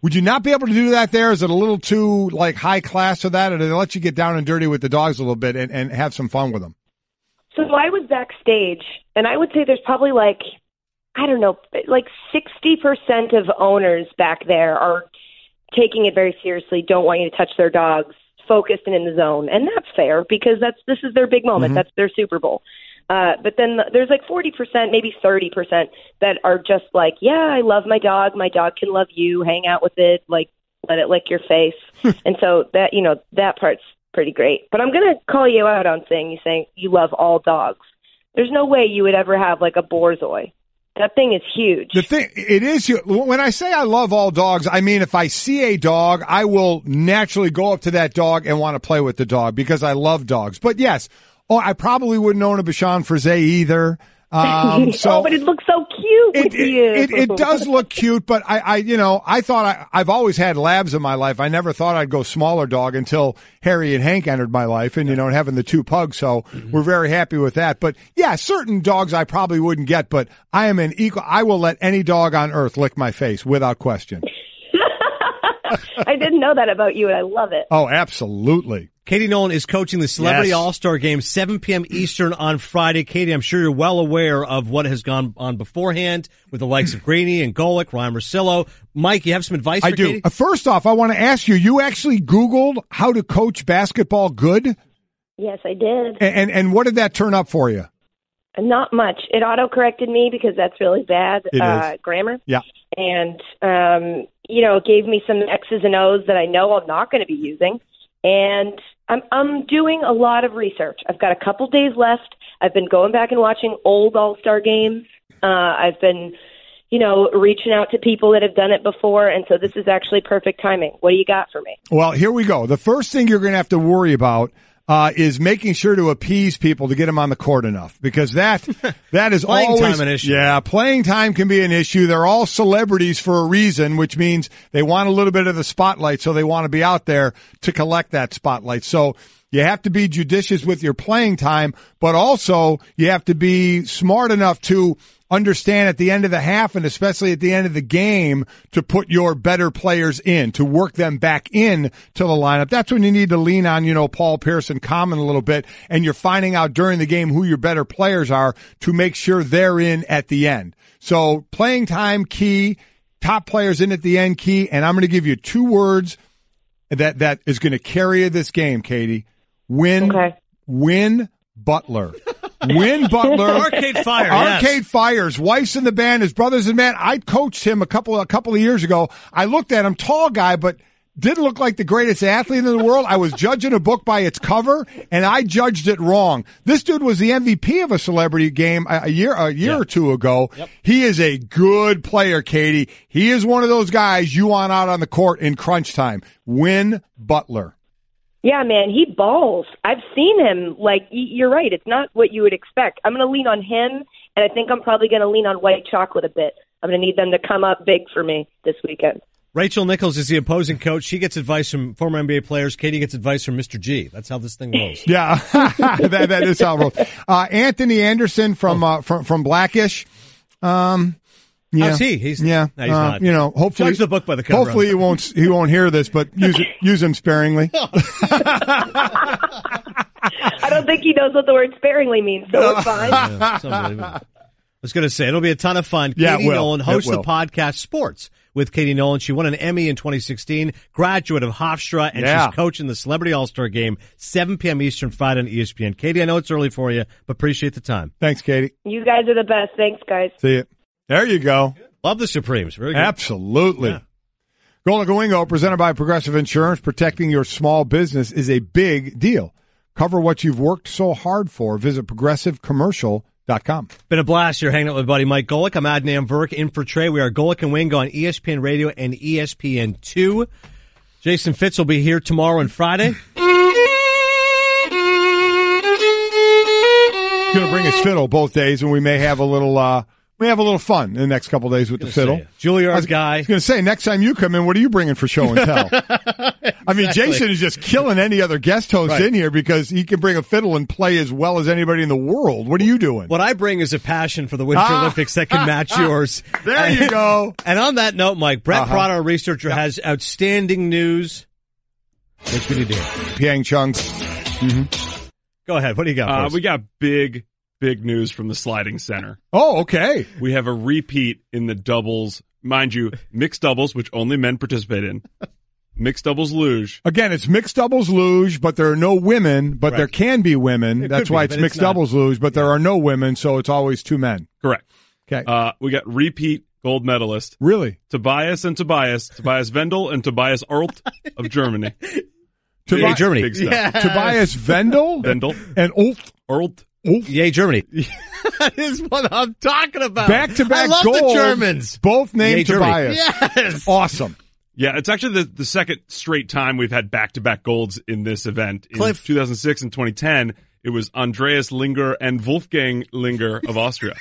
Would you not be able to do that there? Is it a little too like high class for that, or do they let you get down and dirty with the dogs a little bit and have some fun with them? So I was backstage, and I would say there's probably like 60% of owners back there are taking it very seriously, don't want you to touch their dogs, focused and in the zone. And that's fair because this is their big moment. Mm-hmm. That's their Super Bowl. But then there's like 40%, maybe 30% that are just like, yeah, I love my dog. My dog can love you. Hang out with it. Like, let it lick your face. And so that part's pretty great. But I'm going to call you out on saying you love all dogs. There's no way you would ever have like a Borzoi. That thing is huge. It is. When I say I love all dogs, I mean if I see a dog, I will naturally go up to that dog and want to play with the dog because I love dogs. But yes, I probably wouldn't own a Bichon Frise either. But it looks so cute with you. It does look cute, but I thought I've always had labs in my life. I never thought I'd go smaller dog until Harry and Hank entered my life and, and having the two pugs. So we're very happy with that. But yeah, certain dogs I probably wouldn't get, but I am I will let any dog on earth lick my face without question. I didn't know that about you and I love it. Oh, absolutely. Katie Nolan is coaching the Celebrity All-Star Game, 7 p.m. Eastern on Friday. Katie, I'm sure you're well aware of what has gone on beforehand with the likes of Greeny and Golic, Ryan Russillo. Mike, you have some advice for Katie? I do. First off, I want to ask you, you actually Googled how to coach basketball good? Yes, I did. And what did that turn up for you? Not much. It auto-corrected me because that's really bad grammar. Yeah. And, it gave me some X's and O's that I know I'm not going to be using. And I'm doing a lot of research. I've got a couple days left. I've been going back and watching old All-Star games. I've been, reaching out to people that have done it before. And so this is actually perfect timing. What do you got for me? Well, here we go. The first thing you're going to have to worry about is making sure to appease people to get them on the court enough, because that is playing always time an issue. Yeah, playing time can be an issue. They're all celebrities for a reason, which means they want a little bit of the spotlight, so they want to be out there to collect that spotlight. So you have to be judicious with your playing time, but also you have to be smart enough to understand at the end of the half and especially at the end of the game to put your better players in, to work them back in to the lineup. That's when you need to lean on, Paul Pierce and Common a little bit, and you're finding out during the game who your better players are to make sure they're in at the end. So playing time key, top players in at the end key, and I'm going to give you 2 words that is going to carry you this game, Katie. Win Butler. Win Butler. Arcade Fire. Arcade Fire's wife's in the band, his brother's in the band. I coached him a couple of years ago. I looked at him, tall guy, but didn't look like the greatest athlete in the world. I was judging a book by its cover, and I judged it wrong. This dude was the MVP of a celebrity game a year or two ago. Yep. He is a good player, Katie. He is one of those guys you want out on the court in crunch time. Win Butler. Yeah, man, he balls. I've seen him. Like, you're right. It's not what you would expect. I'm going to lean on him, and I think I'm probably going to lean on White Chocolate a bit. I'm going to need them to come up big for me this weekend. Rachel Nichols is the opposing coach. She gets advice from former NBA players. Katie gets advice from Mr. G. That's how this thing rolls. Yeah, that is how it rolls. Anthony Anderson from Blackish. Yeah. How's he? He's not. Hopefully, judge the book by the cover. Hopefully, he won't hear this, but use him sparingly. I don't think he knows what the word sparingly means, so it's fine. Yeah, it's unbelievable. I was going to say, it'll be a ton of fun. Yeah, Katie Nolan hosts the podcast Sports with Katie Nolan. She won an Emmy in 2016, graduate of Hofstra, and she's coaching the Celebrity All-Star Game, 7 p.m. Eastern, Friday on ESPN. Katie, I know it's early for you, but appreciate the time. Thanks, Katie. You guys are the best. Thanks, guys. See you. There you go. Love the Supremes. Very good. Absolutely. Yeah. Golic and Wingo, presented by Progressive Insurance. Protecting your small business is a big deal. Cover what you've worked so hard for. Visit ProgressiveCommercial.com. Been a blast here hanging out with buddy Mike Golic. I'm Adnan Virk in for Trey. We are Golic and Wingo on ESPN Radio and ESPN2. Jason Fitz will be here tomorrow and Friday. Going to bring his fiddle both days, and we may have a little We have a little fun in the next couple of days with the fiddle. Juilliard's guy. I was going to say, next time you come in, what are you bringing for show and tell? Exactly. I mean, Jason is just killing any other guest host in here because he can bring a fiddle and play as well as anybody in the world. What are you doing? What I bring is a passion for the Winter Olympics that can match yours. There you go. And on that note, Mike, Brett Prada, our researcher, has outstanding news. What can you do? Pyeongchang. Mm-hmm. Go ahead. What do you got? We got big news from the sliding center. Oh, okay. We have a repeat in the doubles, mind you, mixed doubles, which only men participate in. Mixed doubles luge. Again, it's mixed doubles luge, but there are no women, but there can be women. That's why it's mixed doubles luge, but there are no women, so it's always two men. Correct. Okay. We got repeat gold medalist. Really? Tobias Vendel and Tobias Arlt of Germany. Germany. Big stuff. Yes. Tobias Vendel and Arlt. Yay, Germany. That is what I'm talking about. Back-to-back I love gold, the Germans. Both named Yay, Tobias. Yes. Awesome. Yeah, it's actually the second straight time we've had back-to-back golds in this event. In 2006 and 2010, it was Andreas Linger and Wolfgang Linger of Austria.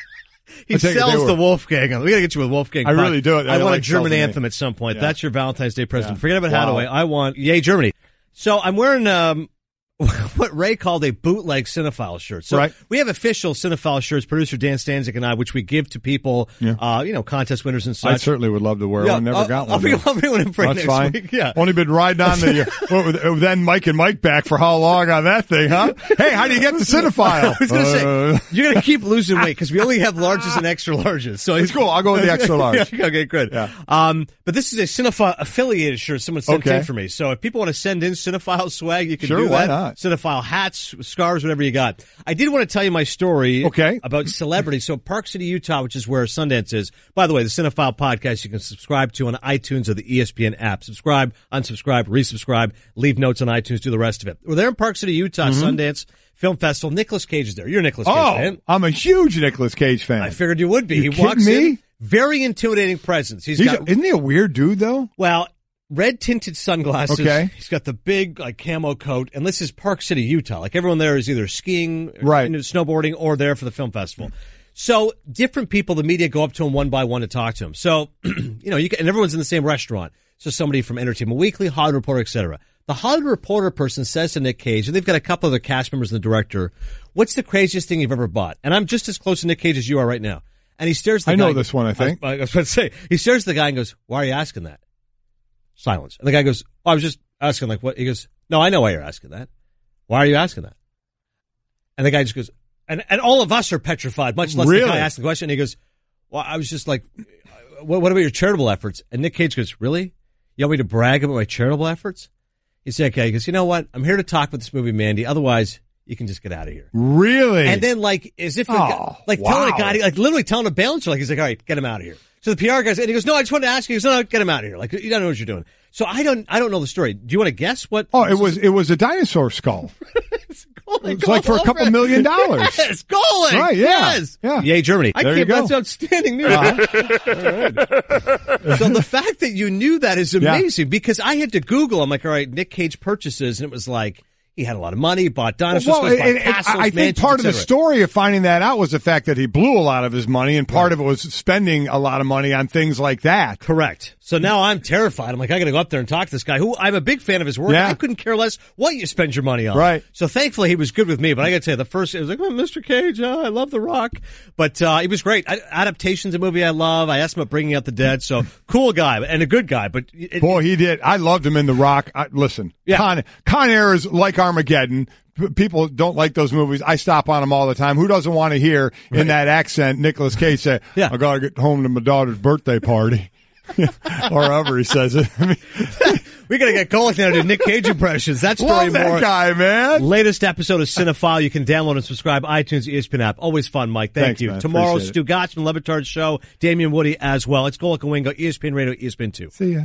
He sells the Wolfgang. We got to get you with Wolfgang. I really do. I want a German anthem at some point. Yeah. That's your Valentine's Day present. Forget about Hadaway. I want Yay, Germany. So I'm wearing what Ray called a bootleg cinephile shirt. So we have official cinephile shirts, producer Dan Stanzik and I, which we give to people, contest winners and such. I certainly would love to wear one. Never got one. I'll bring one in for next week. Yeah. Only been riding on then Mike and Mike back for how long on that thing, huh? Hey, how do you get the cinephile? I was going to say, you're going to keep losing weight because we only have larges and extra larges. So it's cool. I'll go with the extra large. Okay, good. Yeah. But this is a cinephile affiliated shirt someone sent in for me. So if people want to send in cinephile swag, you can do that. Why not? Cinephile hats, scarves, whatever you got. I did want to tell you my story about celebrities. So Park City, Utah, which is where Sundance is. By the way, the Cinephile podcast you can subscribe to on iTunes or the ESPN app. Subscribe, unsubscribe, resubscribe, leave notes on iTunes, do the rest of it. We're there in Park City, Utah, Sundance Film Festival. Nicolas Cage is there. You're a Nicolas Cage fan. I'm a huge Nicolas Cage fan. I figured you would be. He walks in, very intimidating presence. Isn't he a weird dude, though? Well, red tinted sunglasses. Okay. He's got the big camo coat, and this is Park City, Utah. Like everyone there is either skiing, snowboarding, or there for the film festival. So different people, the media go up to him one by one to talk to him. So and everyone's in the same restaurant. So somebody from Entertainment Weekly, Hollywood Reporter, etc. The Hollywood Reporter person says to Nick Cage, and they've got a couple of the cast members and the director, "What's the craziest thing you've ever bought?" And I'm just as close to Nick Cage as you are right now. And he stares at the guy. I know this one, I think. I was about to say, he stares at the guy and goes, "Why are you asking that?" Silence. And the guy goes, "Oh, I was just asking, what?" He goes, "No, I know why you're asking that. Why are you asking that?" And the guy just goes, and all of us are petrified, much less the guy asking the question. And he goes, "Well, I was just like, what about your charitable efforts?" And Nick Cage goes, "Really? You want me to brag about my charitable efforts?" He said, "Okay." He goes, "You know what? I'm here to talk about this movie, Mandy. Otherwise, you can just get out of here." Really? And then as if telling a guy, literally telling a bouncer, he's like, "All right, get him out of here." So the PR guy, and he goes, "No, I just wanted to ask you." He goes, "No, get him out of here. You don't know what you're doing." So I don't know the story. Do you want to guess what? Oh, it was a dinosaur skull. It's like for a couple $1 million. Yes, Golic. Right, yeah. Yes. Yeah. Yay, Germany. That's outstanding news. All right. So the fact that you knew that is amazing because I had to Google. I'm like, all right, Nick Cage purchases, and it was like, he had a lot of money, bought dinosaurs, bought castles, I think part of the story of finding that out was the fact that he blew a lot of his money, and part of it was spending a lot of money on things like that. Correct. So now I'm terrified. I'm like, I got to go up there and talk to this guy who I'm a big fan of his work. Yeah. I couldn't care less what you spend your money on. Right. So thankfully he was good with me, but I got to tell you, the first, it was like, "Oh, Mr. Cage, I love The Rock." But he was great. Adaptation's a movie I love. I asked him about Bringing Out the Dead. So cool guy and a good guy. But boy, he did. I loved him in The Rock. Listen, Con Air is like Armageddon. People don't like those movies. I stop on them all the time. Who doesn't want to hear in that accent Nicolas Cage say, "I got to get home to my daughter's birthday party." Or however he says it. I mean, we got to get Golic now to do Nick Cage impressions. That story love that more. Guy, man. Latest episode of Cinephile. You can download and subscribe. iTunes, ESPN app. Always fun, Mike. Thank you. Man. Tomorrow, Stu Gotch from Le Batard's show. Damian Woody as well. It's Golic and Wingo, ESPN Radio, ESPN 2. See ya.